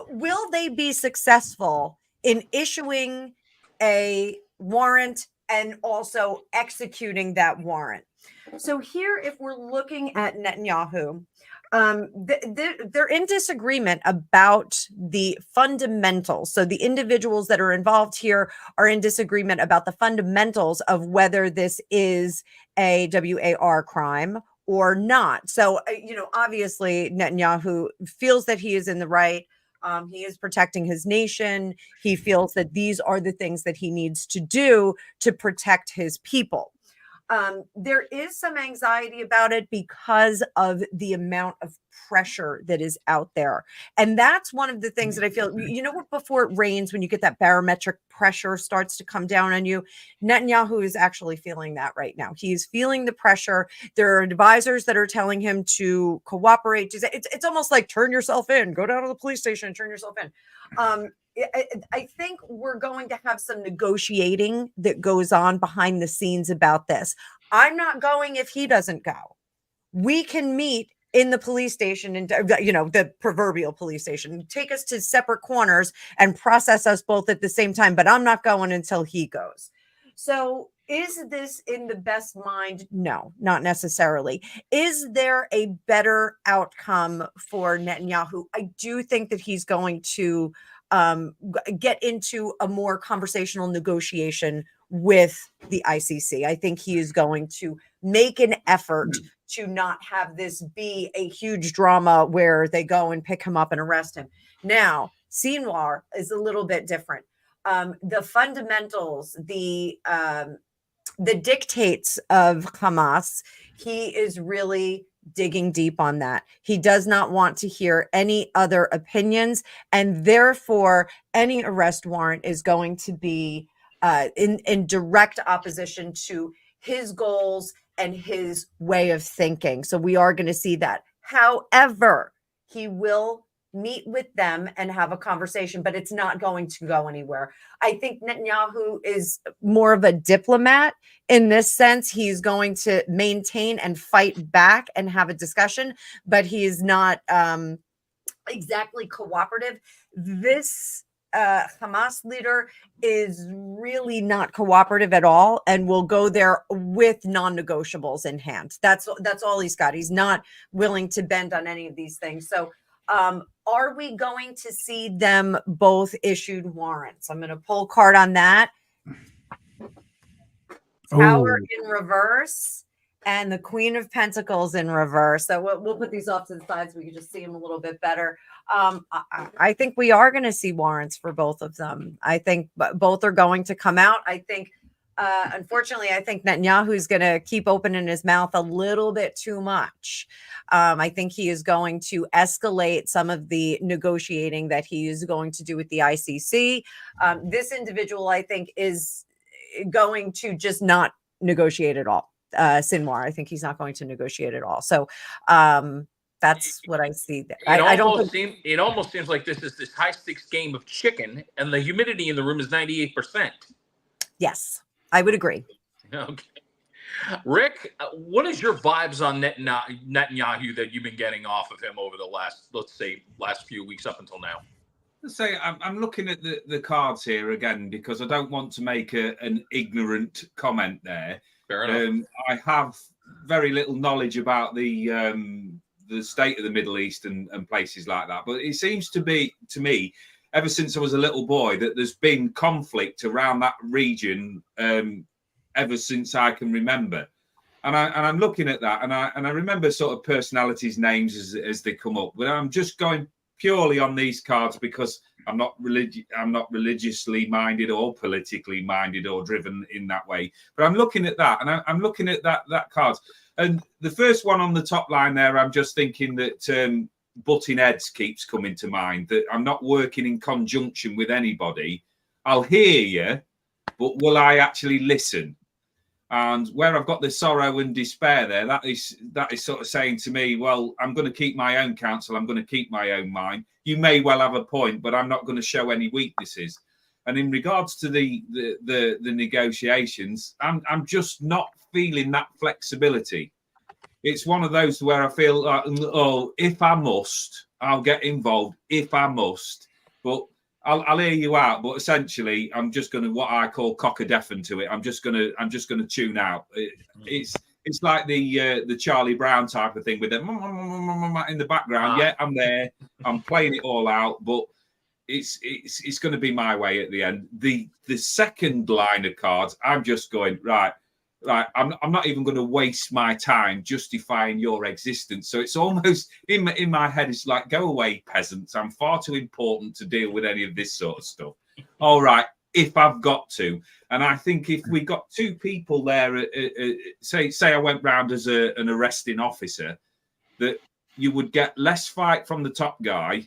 B: Will they be successful in issuing a warrant and also executing that warrant? So here, if we're looking at Netanyahu, they're in disagreement about the fundamentals. So the individuals that are involved here are in disagreement about the fundamentals of whether this is a WAR crime or not. So, obviously Netanyahu feels that he is in the right. He is protecting his nation. He feels that these are the things that he needs to do to protect his people. There is some anxiety about it because of the amount of pressure that is out there. And that's one of the things that I feel, before it rains, when you get that barometric pressure starts to come down on you, Netanyahu is actually feeling that right now. He's feeling the pressure. There are advisors that are telling him to cooperate. It's almost like turn yourself in, go down to the police station and turn yourself in. I think we're going to have some negotiating that goes on behind the scenes about this. I'm not going if he doesn't go. We can meet in the police station and, the proverbial police station, take us to separate corners and process us both at the same time. But I'm not going until he goes. So is this in the best mind? No, not necessarily. Is there a better outcome for Netanyahu? I do think that he's going to get into a more conversational negotiation with the ICC. I think he is going to make an effort to not have this be a huge drama where they go and pick him up and arrest him. Now, Sinwar is a little bit different. The fundamentals, the dictates of Hamas He is really digging deep on that. He does not want to hear any other opinions, and therefore any arrest warrant is going to be in direct opposition to his goals and his way of thinking. So we are going to see that. However, he will meet with them and have a conversation, but it's not going to go anywhere. I think Netanyahu is more of a diplomat in this sense. He's going to maintain and fight back and have a discussion, but he is not exactly cooperative. This Hamas leader is really not cooperative at all and will go there with non-negotiables in hand. That's all he's got. He's not willing to bend on any of these things. So are we going to see them both issued warrants? I'm going to pull card on that. Tower in reverse and the Queen of Pentacles in reverse. So we'll put these off to the side so we can just see them a little bit better. I think we are going to see warrants for both of them. I think both are going to come out. I think, unfortunately, I think Netanyahu is going to keep opening his mouth a little bit too much. I think he is going to escalate some of the negotiating that he is going to do with the ICC. This individual, I think, is going to just not negotiate at all. Sinwar, I think he's not going to negotiate at all. So that's what I see there.
A: It almost seems like this is this high stakes game of chicken, and the humidity in the room is 98%.
B: Yes, I would agree.
A: Okay. Rick, what is your vibes on Netanyahu that you've been getting off of him over the last few weeks up until now?
D: Say I'm looking at the cards here again because I don't want to make an ignorant comment there.
A: Fair enough.
D: I have very little knowledge about the state of the Middle East and places like that, but it seems to me, ever since I was a little boy, that there's been conflict around that region ever since I can remember. And I'm looking at that, and I remember sort of personalities' names as they come up, but I'm just going purely on these cards because I'm not religiously minded or politically minded or driven in that way. But I'm looking at that, and I'm looking at that card. And the first one on the top line there, I'm just thinking that butting heads keeps coming to mind, that I'm not working in conjunction with anybody. I'll hear you, but will I actually listen? And where I've got the sorrow and despair there, that is sort of saying to me, well, I'm going to keep my own counsel. I'm going to keep my own mind. You may well have a point, but I'm not going to show any weaknesses. And in regards to the negotiations, I'm just not feeling that flexibility. It's one of those where I feel like, oh, if I must, I'll get involved. If I must, but I'll hear you out, but essentially, I'm just going to what I call cock a deafen to it. I'm just going to tune out. It's like the Charlie Brown type of thing with the in the background. Yeah, I'm there. I'm playing it all out, but it's going to be my way at the end. The second line of cards, I'm just going right. I'm not even going to waste my time justifying your existence. So it's almost in my head. It's like, go away, peasants. I'm far too important to deal with any of this sort of stuff. All right, if I've got to. And I think if we got two people there, say I went round as an arresting officer, that you would get less fight from the top guy,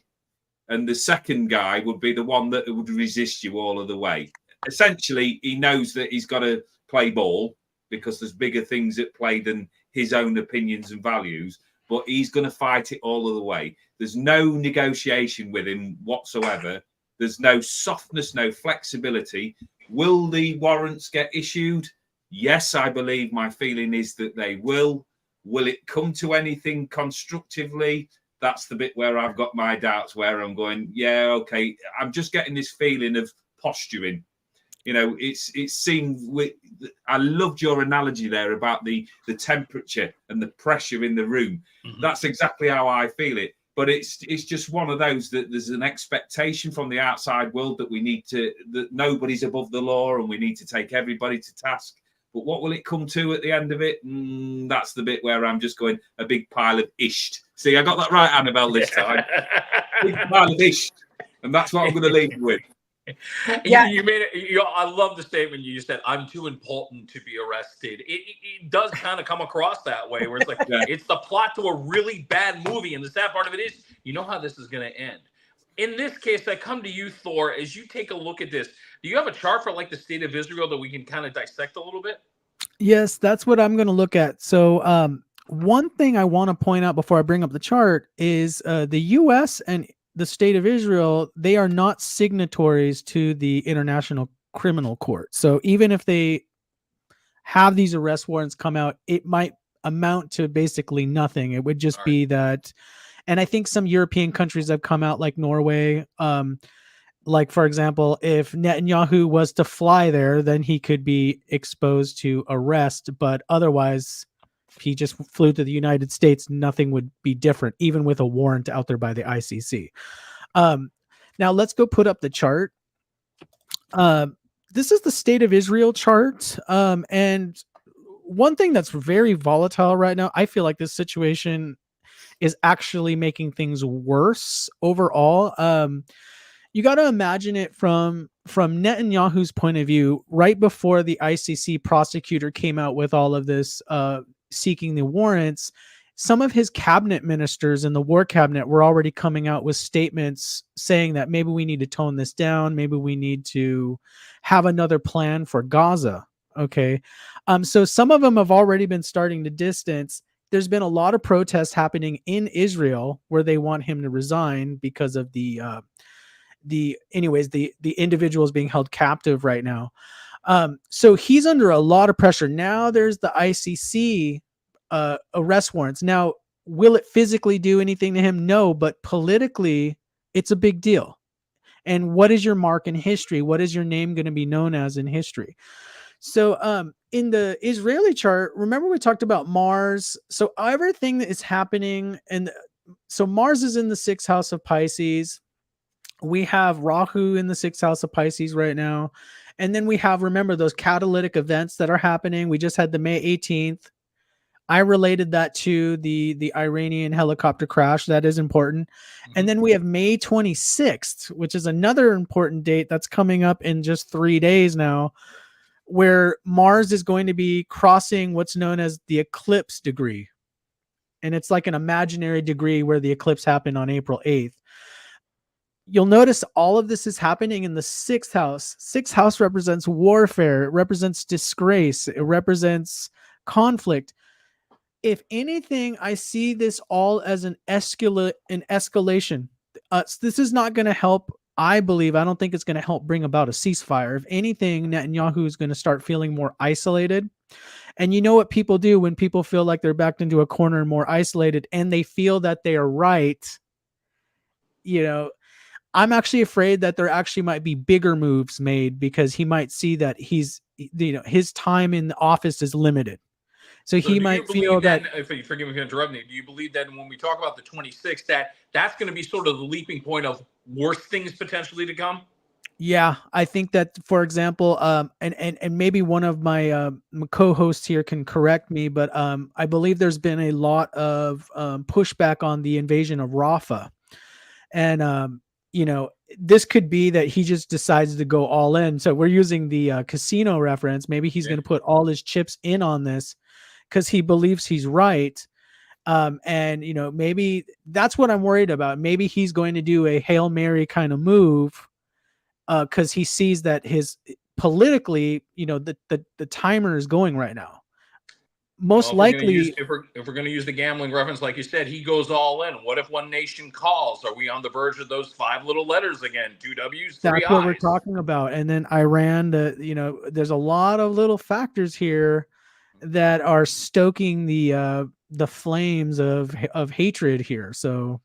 D: and the second guy would be the one that would resist you all of the way. Essentially, he knows that he's got to play ball, because there's bigger things at play than his own opinions and values, but he's going to fight it all of the way. There's no negotiation with him whatsoever. There's no softness, no flexibility. Will the warrants get issued? Yes, I believe my feeling is that they will. Will it come to anything constructively? That's the bit where I've got my doubts, where I'm going, yeah, okay. I'm just getting this feeling of posturing. You know, it seemed I loved your analogy there about the temperature and the pressure in the room. Mm-hmm. That's exactly how I feel it. But it's just one of those that there's an expectation from the outside world that that nobody's above the law and we need to take everybody to task. But what will it come to at the end of it? That's the bit where I'm just going, a big pile of isht. See, I got that right, Annabelle, this time. Big pile of isht. And that's what I'm going to leave you with.
B: Yeah.
A: You made it. I love the statement you said. I'm too important to be arrested. It does kind of come across that way, where it's like it's the plot to a really bad movie, and the sad part of it is, you know how this is going to end. In this case, I come to you, Thor, as you take a look at this. Do you have a chart for like the state of Israel that we can kind of dissect a little bit?
C: Yes, that's what I'm going to look at. So, one thing I want to point out before I bring up the chart is the U.S. and the state of Israel, they are not signatories to the International Criminal Court. So even if they have these arrest warrants come out, it might amount to basically nothing. It would just be that. And I think some European countries have come out, like Norway. Like, for example, if Netanyahu was to fly there, then he could be exposed to arrest. But otherwise, if he just flew to the United States, nothing would be different, even with a warrant out there by the ICC. Now, let's go put up the chart. This is the state of Israel chart. And one thing that's very volatile right now, I feel like this situation is actually making things worse overall. You got to imagine it from Netanyahu's point of view. Right before the ICC prosecutor came out with all of this, seeking the warrants, some of his cabinet ministers in the war cabinet were already coming out with statements saying that maybe we need to tone this down. Maybe we need to have another plan for Gaza. Okay. So some of them have already been starting to distance. There's been a lot of protests happening in Israel where they want him to resign because of the individuals being held captive right now. So he's under a lot of pressure. Now there's the ICC arrest warrants. Now, will it physically do anything to him? No, but politically, it's a big deal. And what is your mark in history? What is your name going to be known as in history? So in the Israeli chart, remember we talked about Mars. So everything that is happening, and so Mars is in the 6th house of Pisces. We have Rahu in the 6th house of Pisces right now. And then we have, remember, those catalytic events that are happening. We just had the May 18th. I related that to the Iranian helicopter crash. That is important. And then we have May 26th, which is another important date that's coming up in just 3 days now, where Mars is going to be crossing what's known as the eclipse degree. And it's like an imaginary degree where the eclipse happened on April 8th. You'll notice all of this is happening in the 6th house. 6th house represents warfare. It represents disgrace. It represents conflict. If anything, I see this all as an escalation. This is not going to help. I don't think it's going to help bring about a ceasefire. If anything, Netanyahu is going to start feeling more isolated. And you know what people do when people feel like they're backed into a corner and more isolated, and they feel that they are right. You know, I'm actually afraid that there actually might be bigger moves made because he might see that his time in the office is limited. So he might feel that,
A: if you forgive me for interrupting, do you believe that when we talk about the 26th, that's going to be sort of the leaping point of worse things potentially to come?
C: Yeah, I think that, for example, and maybe one of my co-hosts here can correct me, but I believe there's been a lot of pushback on the invasion of Rafah. And, this could be that he just decides to go all in. So we're using the casino reference. Maybe he's going to put all his chips in on this because he believes he's right. And maybe that's what I'm worried about. Maybe he's going to do a Hail Mary kind of move because he sees that his politically, the timer is going right now. Most likely,
A: if we're going to use the gambling reference, like you said, he goes all in. What if one nation calls? Are we on the verge of those 5 little letters again? 2 W's, 3 I's.
C: That's what we're talking about. And then Iran, there's a lot of little factors here that are stoking the flames of hatred here. So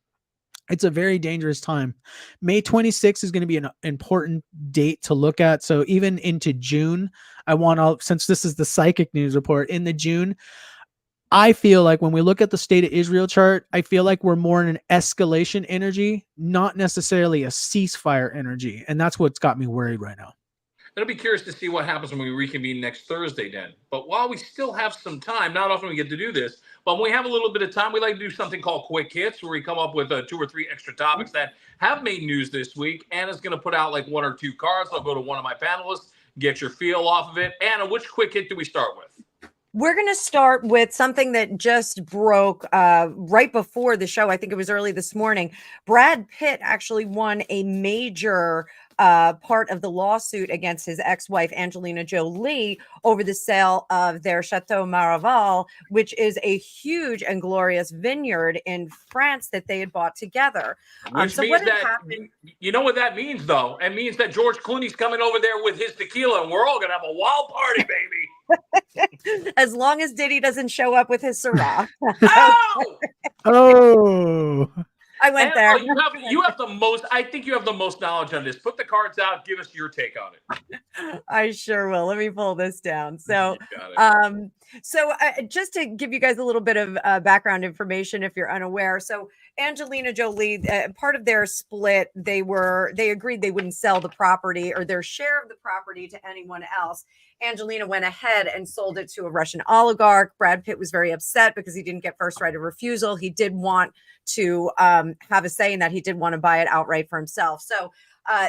C: it's a very dangerous time. May 26th is going to be an important date to look at. So even into June, since this is the psychic news report, in the June, I feel like when we look at the state of Israel chart, I feel like we're more in an escalation energy, not necessarily a ceasefire energy. And that's what's got me worried right now.
A: It'll be curious to see what happens when we reconvene next Thursday, then. But while we still have some time, not often we get to do this, but when we have a little bit of time, we like to do something called Quick Hits, where we come up with 2 or 3 extra topics that have made news this week. Anna's going to put out like 1 or 2 cards. I'll go to one of my panelists, get your feel off of it. Anna, which Quick Hit do we start with?
B: We're going to start with something that just broke right before the show. I think it was early this morning. Brad Pitt actually won a major part of the lawsuit against his ex-wife, Angelina Jolie, over the sale of their Chateau Maraval, which is a huge and glorious vineyard in France that they had bought together.
A: Which means that, you know what that means, though? It means that George Clooney's coming over there with his tequila, and we're all going to have a wild party, baby.
B: As long as Diddy doesn't show up with his Syrah.
A: Oh!
C: Oh,
B: I went there.
A: You have the most. I think you have the most knowledge on this. Put the cards out. Give us your take on it.
B: I sure will. Let me pull this down. So, just to give you guys a little bit of background information, if you're unaware. So, Angelina Jolie, part of their split, they agreed they wouldn't sell the property or their share of the property to anyone else. Angelina went ahead and sold it to a Russian oligarch. Brad Pitt was very upset because he didn't get first right of refusal. He did want to have a say in that. He did want to buy it outright for himself. So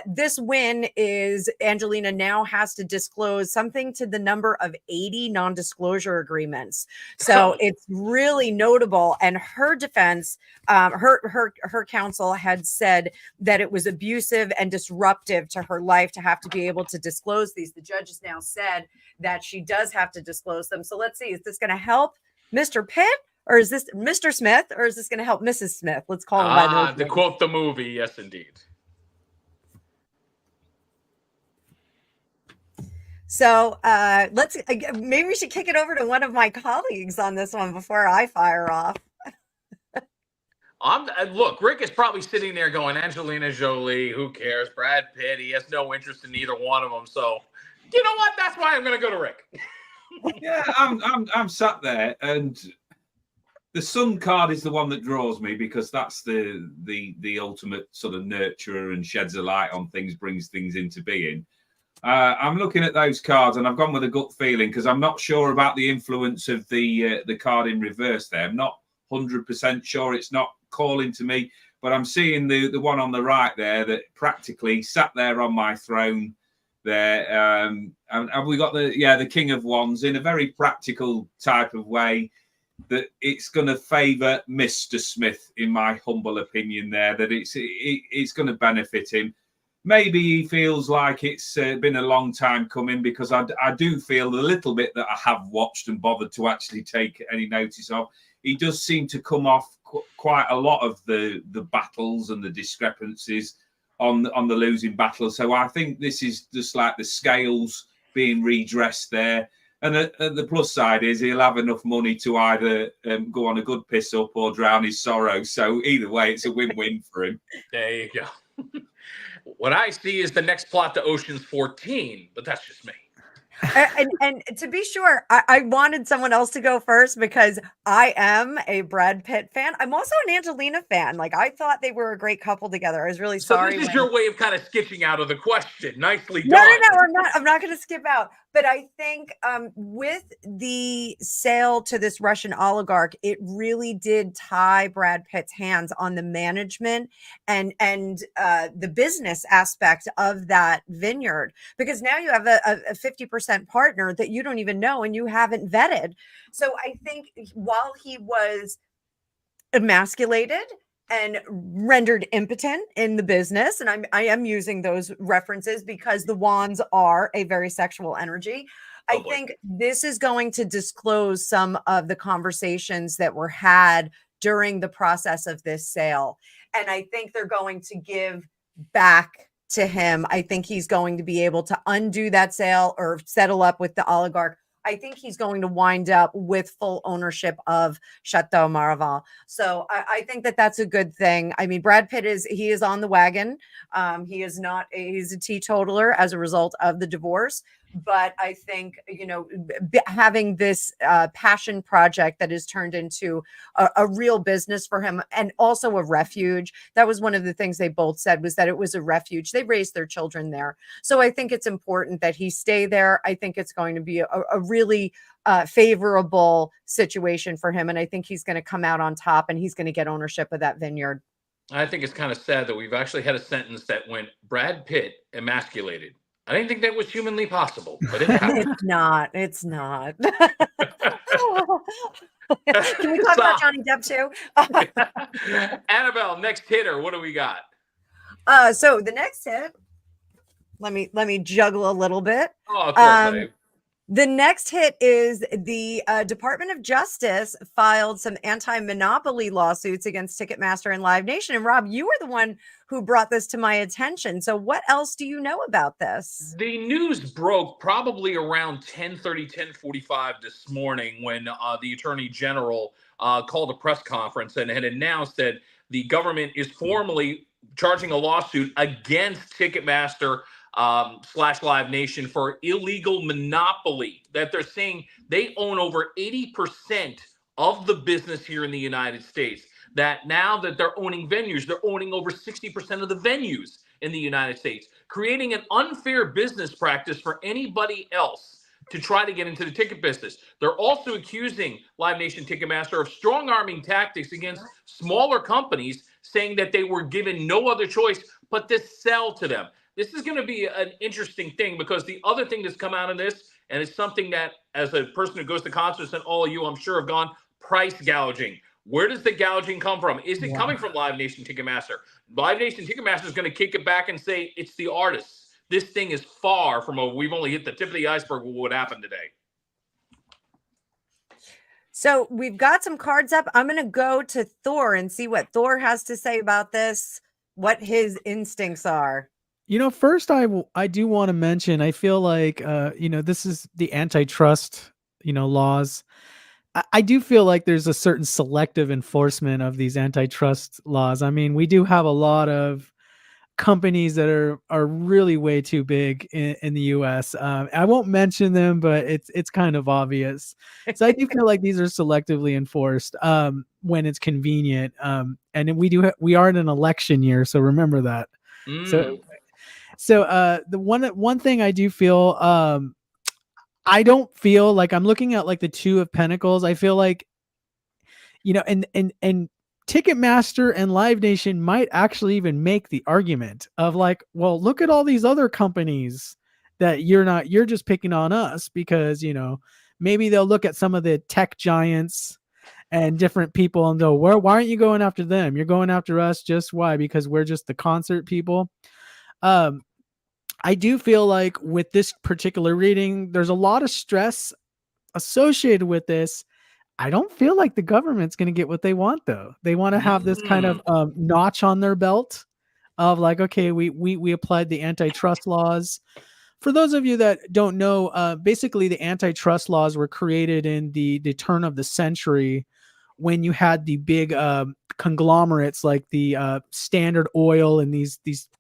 B: this win is Angelina now has to disclose something to the number of 80 non-disclosure agreements. So it's really notable. And her defense, her counsel had said that it was abusive and disruptive to her life to have to be able to disclose these. The judge has now said that she does have to disclose them. So let's see, is this going to help Mr. Pitt? Or is this Mr. Smith? Or is this going to help Mrs. Smith? Let's call him by those
A: to quote the movie, yes, indeed.
B: So maybe we should kick it over to one of my colleagues on this one before I fire off.
A: Look, Rick is probably sitting there going, Angelina Jolie, who cares? Brad Pitt, he has no interest in either one of them. So, you know what? That's why I'm going to go to Rick.
D: Yeah, I'm sat there, and the sun card is the one that draws me because that's the ultimate sort of nurturer and sheds a light on things, brings things into being. I'm looking at those cards, and I've gone with a gut feeling because I'm not sure about the influence of the card in reverse there. I'm not 100% sure. It's not calling to me, but I'm seeing the one on the right there that practically sat there on my throne there. And we got the King of Wands in a very practical type of way that it's going to favour Mr. Smith, in my humble opinion there, that it's going to benefit him. Maybe he feels like it's been a long time coming because I do feel a little bit that I have watched and bothered to actually take any notice of. He does seem to come off quite a lot of the battles and the discrepancies on the losing battle. So I think this is just like the scales being redressed there. And the plus side is he'll have enough money to either go on a good piss up or drown his sorrow. So either way, it's a win-win for him.
A: There you go. What I see is the next plot to Ocean's 14, but that's just me.
B: And to be sure, I wanted someone else to go first because I am a Brad Pitt fan. I'm also an Angelina fan. Like, I thought they were a great couple together. I was really sorry.
A: So this is your way of kind of skitching out of the question. Nicely done.
B: No, I'm not going to skip out. But I think with the sale to this Russian oligarch, it really did tie Brad Pitt's hands on the management and the business aspect of that vineyard, because now you have a 50% partner that you don't even know and you haven't vetted. So I think while he was emasculated and rendered impotent in the business, and I am using those references because the wands are a very sexual energy. I think this is going to disclose some of the conversations that were had during the process of this sale. And I think they're going to give back to him. I think he's going to be able to undo that sale or settle up with the oligarch. I think he's going to wind up with full ownership of Chateau Maraval. So I think that that's a good thing. I mean, Brad Pitt he is on the wagon. He's a teetotaler as a result of the divorce. But I think, you know, having this passion project that has turned into a real business for him, and also a refuge. That was one of the things they both said, was that it was a refuge. They raised their children there. So I think it's important that he stay there. I think it's going to be a really favorable situation for him. And I think he's going to come out on top, and he's going to get ownership of that vineyard.
A: I think it's kind of sad that we've actually had a sentence that went Brad Pitt emasculated. I didn't think that was humanly possible, but it happened.
B: It's not. It's not. Can we talk about Johnny Depp too?
A: Annabelle, next hitter. What do we got?
B: So the next hit, let me juggle a little bit.
A: Oh, of course, babe.
B: The next hit is the Department of Justice filed some anti-monopoly lawsuits against Ticketmaster and Live Nation. And Rob, you were the one who brought this to my attention. So what else do you know about this?
A: The news broke probably around 10:30, 10:45 this morning when the Attorney General called a press conference and had announced that the government is formally charging a lawsuit against Ticketmaster / Live Nation for illegal monopoly, that they're saying they own over 80% of the business here in the United States. That now that they're owning venues, they're owning over 60% of the venues in the United States, creating an unfair business practice for anybody else to try to get into the ticket business. They're also accusing Live Nation Ticketmaster of strong-arming tactics against smaller companies, saying that they were given no other choice but to sell to them. This is going to be an interesting thing, because the other thing that's come out of this, and it's something that as a person who goes to concerts, and all of you I'm sure have gone, price gouging. Where does the gouging come from? Is it coming from Live Nation Ticketmaster? Live Nation Ticketmaster is going to kick it back and say it's the artists. This thing is far from we've only hit the tip of the iceberg with what happened today.
B: So we've got some cards up. I'm going to go to Thor and see what Thor has to say about this, what his instincts are.
C: You know, first I do want to mention, I feel like, you know, this is the antitrust, you know, laws. I do feel like there's a certain selective enforcement of these antitrust laws. I mean, we do have a lot of companies that are really way too big in the US. I won't mention them, but it's kind of obvious. So I do feel like these are selectively enforced when it's convenient. And we are in an election year, so remember that. So the one thing I do feel, I don't feel like, I'm looking at like the Two of Pentacles. I feel like, you know, and Ticketmaster and Live Nation might actually even make the argument of like, well, look at all these other companies that you're just picking on us, because, you know, maybe they'll look at some of the tech giants and different people and go, why aren't you going after them? You're going after us. Just why? Because we're just the concert people. I do feel like with this particular reading, there's a lot of stress associated with this. I don't feel like the government's going to get what they want, though. They want to have this kind of notch on their belt of like, okay, we applied the antitrust laws. For those of you that don't know, basically the antitrust laws were created in the turn of the century, when you had the big conglomerates like the Standard Oil and these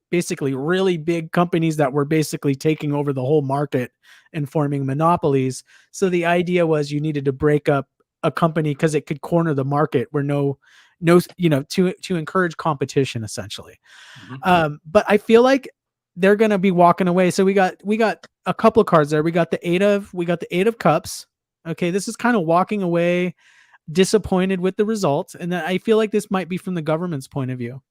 C: basically really big companies that were basically taking over the whole market and forming monopolies. So the idea was you needed to break up a company because it could corner the market where no, you know, to encourage competition essentially. But I feel like they're going to be walking away. So we got a couple of cards there. We got the Eight of Cups. Okay. This is kind of walking away, disappointed with the results. And I feel like this might be from the government's point of view.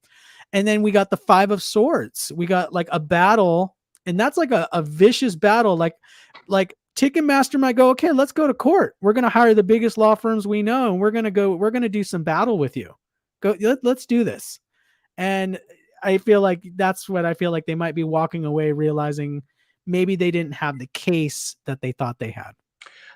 C: And then we got the Five of Swords. We got like a battle, and that's like a vicious battle. Like Ticketmaster might go, okay, let's go to court. We're going to hire the biggest law firms we know, and we're going to do some battle with you. Let's do this. And I feel like that's what I feel like they might be walking away realizing maybe they didn't have the case that they thought they had.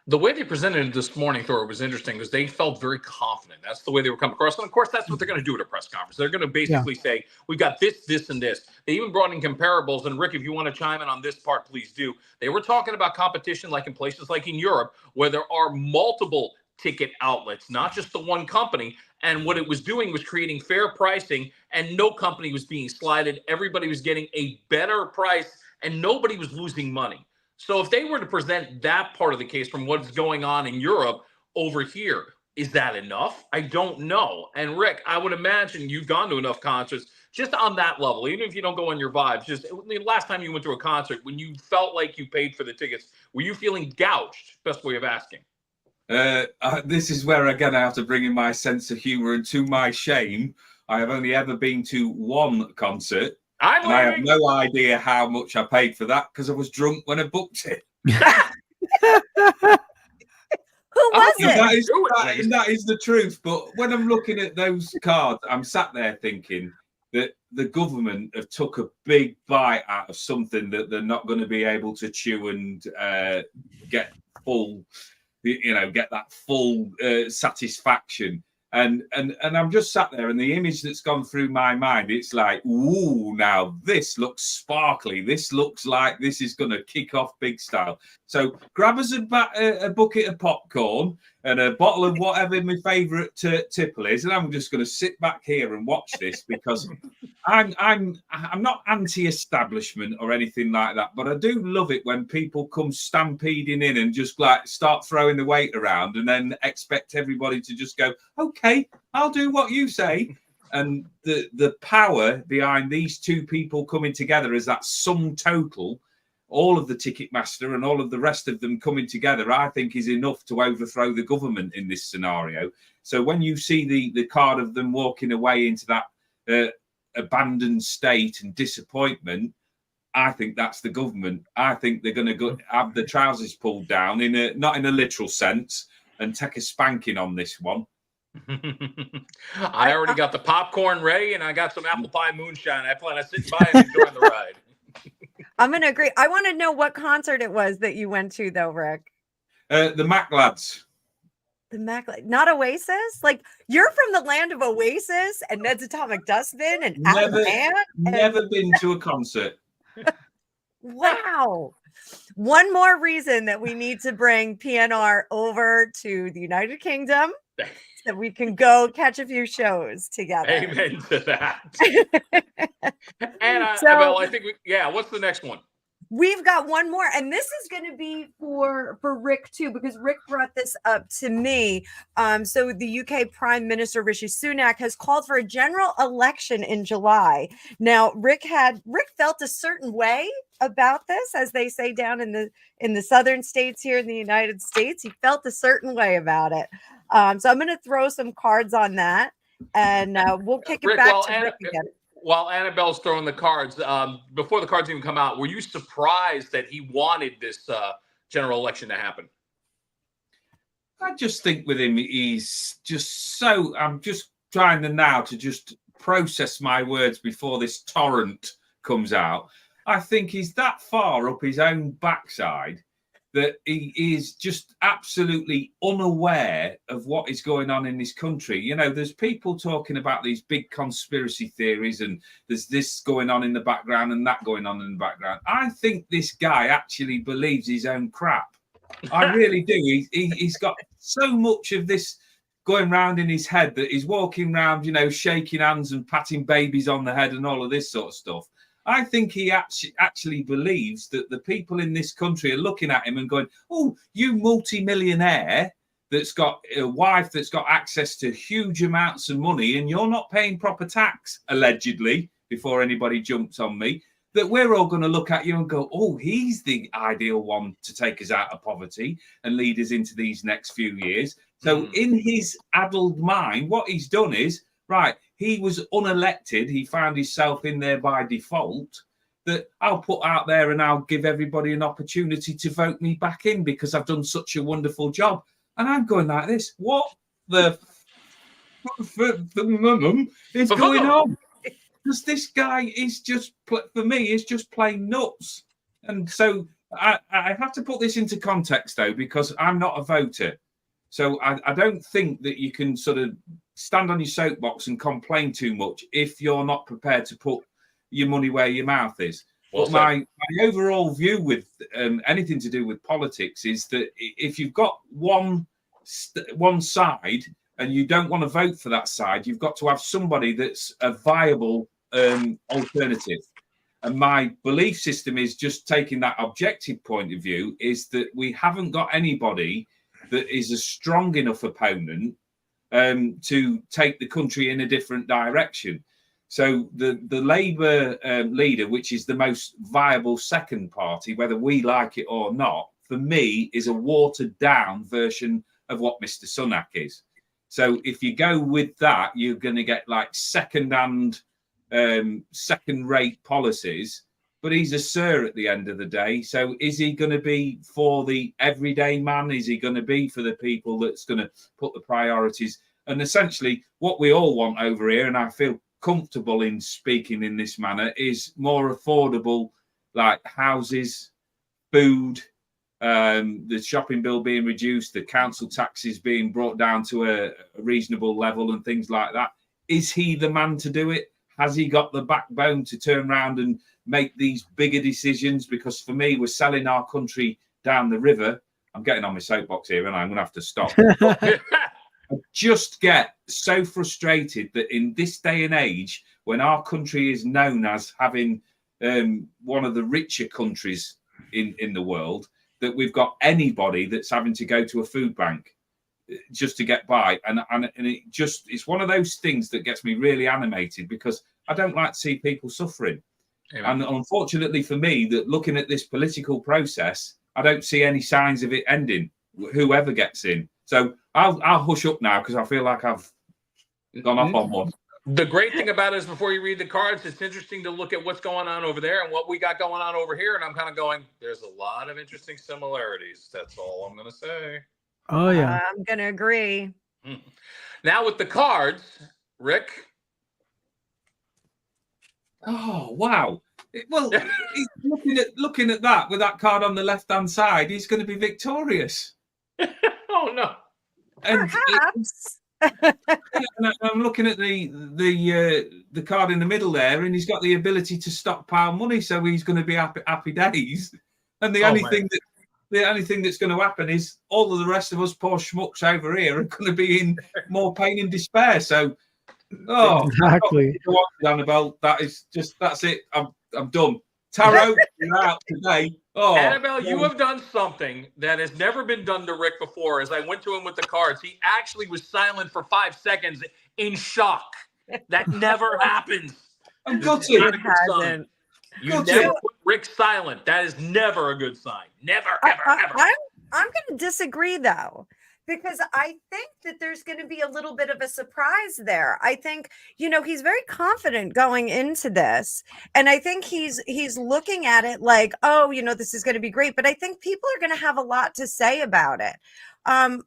A: The way they presented it this morning, Thor, was interesting because they felt very confident. That's the way they were coming across. And of course, that's what they're going to do at a press conference. They're going to basically say, we've got this, this, and this. They even brought in comparables. And Rick, if you want to chime in on this part, please do. They were talking about competition like in places like in Europe, where there are multiple ticket outlets, not just the one company. And what it was doing was creating fair pricing, and no company was being slighted. Everybody was getting a better price, and nobody was losing money. So if they were to present that part of the case from what's going on in Europe over here, is that enough? I don't know. And Rick, I would imagine you've gone to enough concerts just on that level, even if you don't go on your vibes. Just the last time you went to a concert, when you felt like you paid for the tickets, were you feeling gouged? Best way of asking.
D: This is where again I have to bring in my sense of humor, and to my shame, I have only ever been to one concert. And I have no idea how much I paid for that because I was drunk when I booked it.
B: Who was it?
D: That is the truth. But when I'm looking at those cards, I'm sat there thinking that the government have took a big bite out of something that they're not going to be able to chew and get full, get that full satisfaction. And I'm just sat there, and the image that's gone through my mind, it's like, ooh, now this looks sparkly. This looks like this is going to kick off big style. So grab us a bucket of popcorn and a bottle of whatever my favourite tipple is, and I'm just going to sit back here and watch this because I'm not anti-establishment or anything like that, but I do love it when people come stampeding in and just like start throwing the weight around and then expect everybody to just go, okay, I'll do what you say. And the power behind these two people coming together as that sum total, all of the Ticketmaster and all of the rest of them coming together, I think is enough to overthrow the government in this scenario. So when you see the card of them walking away into that abandoned state and disappointment, I think that's the government. I think they're going to have the trousers pulled down, not in a literal sense, and take a spanking on this one.
A: I already got the popcorn ready, and I got some apple pie moonshine. I plan on sitting by and enjoying the ride.
B: I'm going to agree. I want to know what concert it was that you went to, though, Rick.
D: The Mac lads.
B: The Mac, not Oasis? Like, you're from the land of Oasis and Ned's Atomic Dustbin and
D: Never been to a concert.
B: Wow. One more reason that we need to bring PNR over to the United Kingdom so we can go catch a few shows together.
A: Amen to that. And Annabelle, I think, what's the next one?
B: We've got one more, and this is going to be for Rick too, because Rick brought this up to me. So the UK Prime Minister Rishi Sunak has called for a general election in July. Now, Rick felt a certain way about this, as they say down in the southern states here in the United States. He felt a certain way about it. So I'm going to throw some cards on that, and we'll kick it back to Rick again.
A: While Annabelle's throwing the cards, before the cards even come out, were you surprised that he wanted this general election to happen?
D: I just think with him, he's just so... I'm just trying now to just process my words before this torrent comes out. I think he's that far up his own backside that he is just absolutely unaware of what is going on in this country. You know, there's people talking about these big conspiracy theories and there's this going on in the background and that going on in the background. I think this guy actually believes his own crap. I really do. He's got so much of this going round in his head that he's walking around, shaking hands and patting babies on the head and all of this sort of stuff. I think he actually believes that the people in this country are looking at him and going, oh, you multi-millionaire that's got a wife that's got access to huge amounts of money and you're not paying proper tax, allegedly, before anybody jumps on me, that we're all going to look at you and go, oh, he's the ideal one to take us out of poverty and lead us into these next few years. So in his addled mind, what he's done is, right, he was unelected. He found himself in there by default. That I'll put out there and I'll give everybody an opportunity to vote me back in because I've done such a wonderful job. And I'm going like this. What the is going on? Because this guy is just, for me, is just plain nuts. And so I have to put this into context, though, because I'm not a voter. So I don't think that you can sort of stand on your soapbox and complain too much if you're not prepared to put your money where your mouth is. Well, my overall view with anything to do with politics is that if you've got one side and you don't want to vote for that side, you've got to have somebody that's a viable alternative. And my belief system is just taking that objective point of view is that we haven't got anybody that is a strong enough opponent to take the country in a different direction. So the Labour leader, which is the most viable second party, whether we like it or not, for me is a watered down version of what Mr. Sunak is. So if you go with that, you're going to get like second-rate policies. But he's a sir at the end of the day. So is he going to be for the everyday man? Is he going to be for the people that's going to put the priorities? And essentially what we all want over here, and I feel comfortable in speaking in this manner, is more affordable, like houses, food, the shopping bill being reduced, the council taxes being brought down to a reasonable level and things like that. Is he the man to do it? Has he got the backbone to turn around and make these bigger decisions? Because for me, we're selling our country down the river. I'm getting on my soapbox here and I'm going to have to stop. I just get so frustrated that in this day and age, when our country is known as having one of the richer countries in the world, that we've got anybody that's having to go to a food bank just to get by. And it's one of those things that gets me really animated, because I don't like to see people suffering. Yeah. And unfortunately for me, that looking at this political process, I don't see any signs of it ending, whoever gets in. So I'll hush up now because I feel like I've gone off on one.
A: The great thing about it is, before you read the cards, it's interesting to look at what's going on over there and what we got going on over here. And I'm kind of going, there's a lot of interesting similarities. That's all I'm going to say.
C: Oh, yeah.
B: I'm going to agree.
A: Now with the cards, Rick.
D: Oh, wow. Well, looking at that with that card on the left-hand side, he's going to be victorious.
A: Oh, no.
D: And
B: perhaps.
D: I'm looking at the card in the middle there, and he's got the ability to stockpile money, so he's going to be happy days. And the only thing that's going to happen is all of the rest of us poor schmucks over here are going to be in more pain and despair. So,
C: exactly,
D: Annabelle, that's it. I'm done. Tarot, you're out today. Oh,
A: Annabelle, you have done something that has never been done to Rick before. As I went to him with the cards, he actually was silent for 5 seconds in shock. That never happens.
D: I'm gutted.
A: You never put Rick silent. That is never a good sign. Never, ever, ever.
B: I'm going to disagree, though, because I think that there's going to be a little bit of a surprise there. I think, he's very confident going into this. And I think he's looking at it like, oh, this is going to be great. But I think people are going to have a lot to say about it. I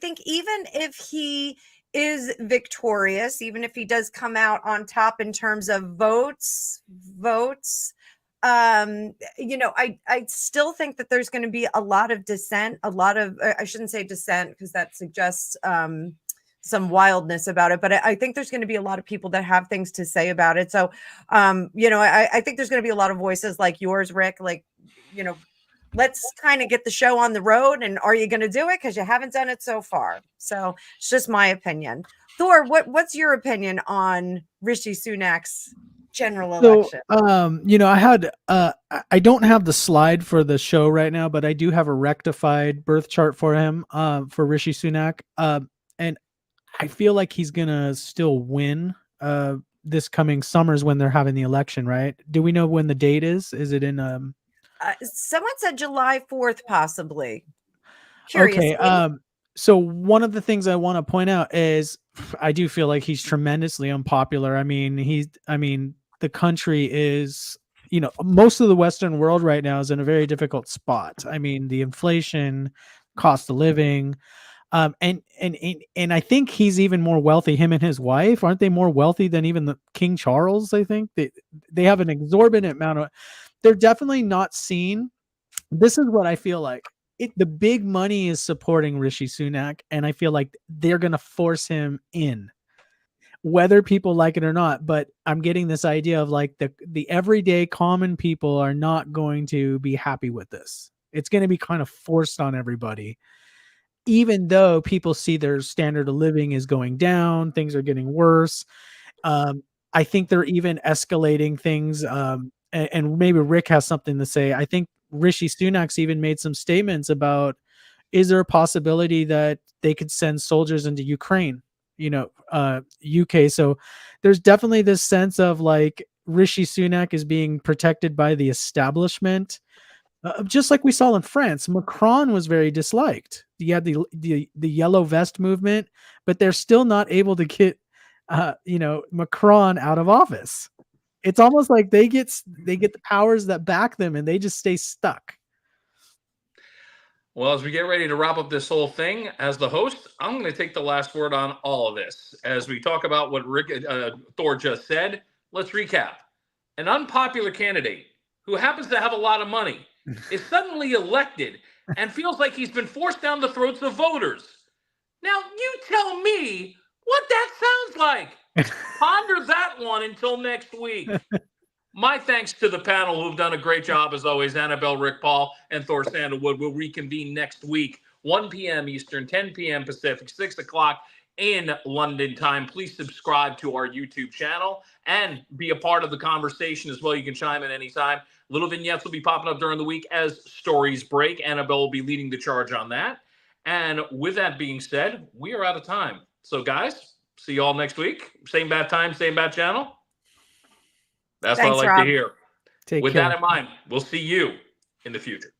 B: think even if he is victorious, even if he does come out on top in terms of votes, I still think that there's going to be a lot of dissent, I shouldn't say dissent because that suggests some wildness about it, but I think there's going to be a lot of people that have things to say about it. So, I think there's going to be a lot of voices like yours, Rick, let's kind of get the show on the road. And are you going to do it? Because you haven't done it so far. So it's just my opinion. Thor, what's your opinion on Rishi Sunak's general election?
C: I don't have the slide for the show right now, but I do have a rectified birth chart for him, for Rishi Sunak. And I feel like he's going to still win this coming summers when they're having the election, right? Do we know when the date is? Is it in
B: someone said July 4th, possibly. Curiously.
C: Okay. So one of the things I want to point out is I do feel like he's tremendously unpopular. I mean, the country is, most of the Western world right now is in a very difficult spot. I mean, the inflation, cost of living, and I think he's even more wealthy. Him and his wife, aren't they more wealthy than even the King Charles? I think they have an exorbitant amount of. They're definitely not seen. This is what I feel like. The big money is supporting Rishi Sunak, and I feel like they're going to force him in, whether people like it or not. But I'm getting this idea of like the everyday common people are not going to be happy with this. It's going to be kind of forced on everybody, even though people see their standard of living is going down, things are getting worse. I think they're even escalating things. And maybe Rick has something to say. I think Rishi Sunak's even made some statements about, is there a possibility that they could send soldiers into Ukraine, UK? So there's definitely this sense of like Rishi Sunak is being protected by the establishment. Just like we saw in France, Macron was very disliked. You had the yellow vest movement, but they're still not able to get Macron out of office. It's almost like they get the powers that back them, and they just stay stuck.
A: Well, as we get ready to wrap up this whole thing, as the host, I'm going to take the last word on all of this. As we talk about what Thor just said, let's recap. An unpopular candidate who happens to have a lot of money is suddenly elected and feels like he's been forced down the throats of voters. Now, you tell me what that sounds like. Ponder that one until next week. My thanks to the panel who've done a great job as always. Annabelle, Rick Paul, and Thor Sandalwood. We'll reconvene next week, 1 p.m. Eastern, 10 p.m. Pacific, 6 o'clock in London time. Please subscribe to our YouTube channel and be a part of the conversation as well. You can chime in anytime. Little vignettes will be popping up during the week as stories break. Annabelle will be leading the charge on that. And with that being said, we are out of time. So guys, see you all next week. Same bad time, same bad channel. That's
B: Thanks,
A: what I like
B: Rob.
A: to hear.
C: Take
A: With
C: care.
A: that in mind, we'll see you in the future.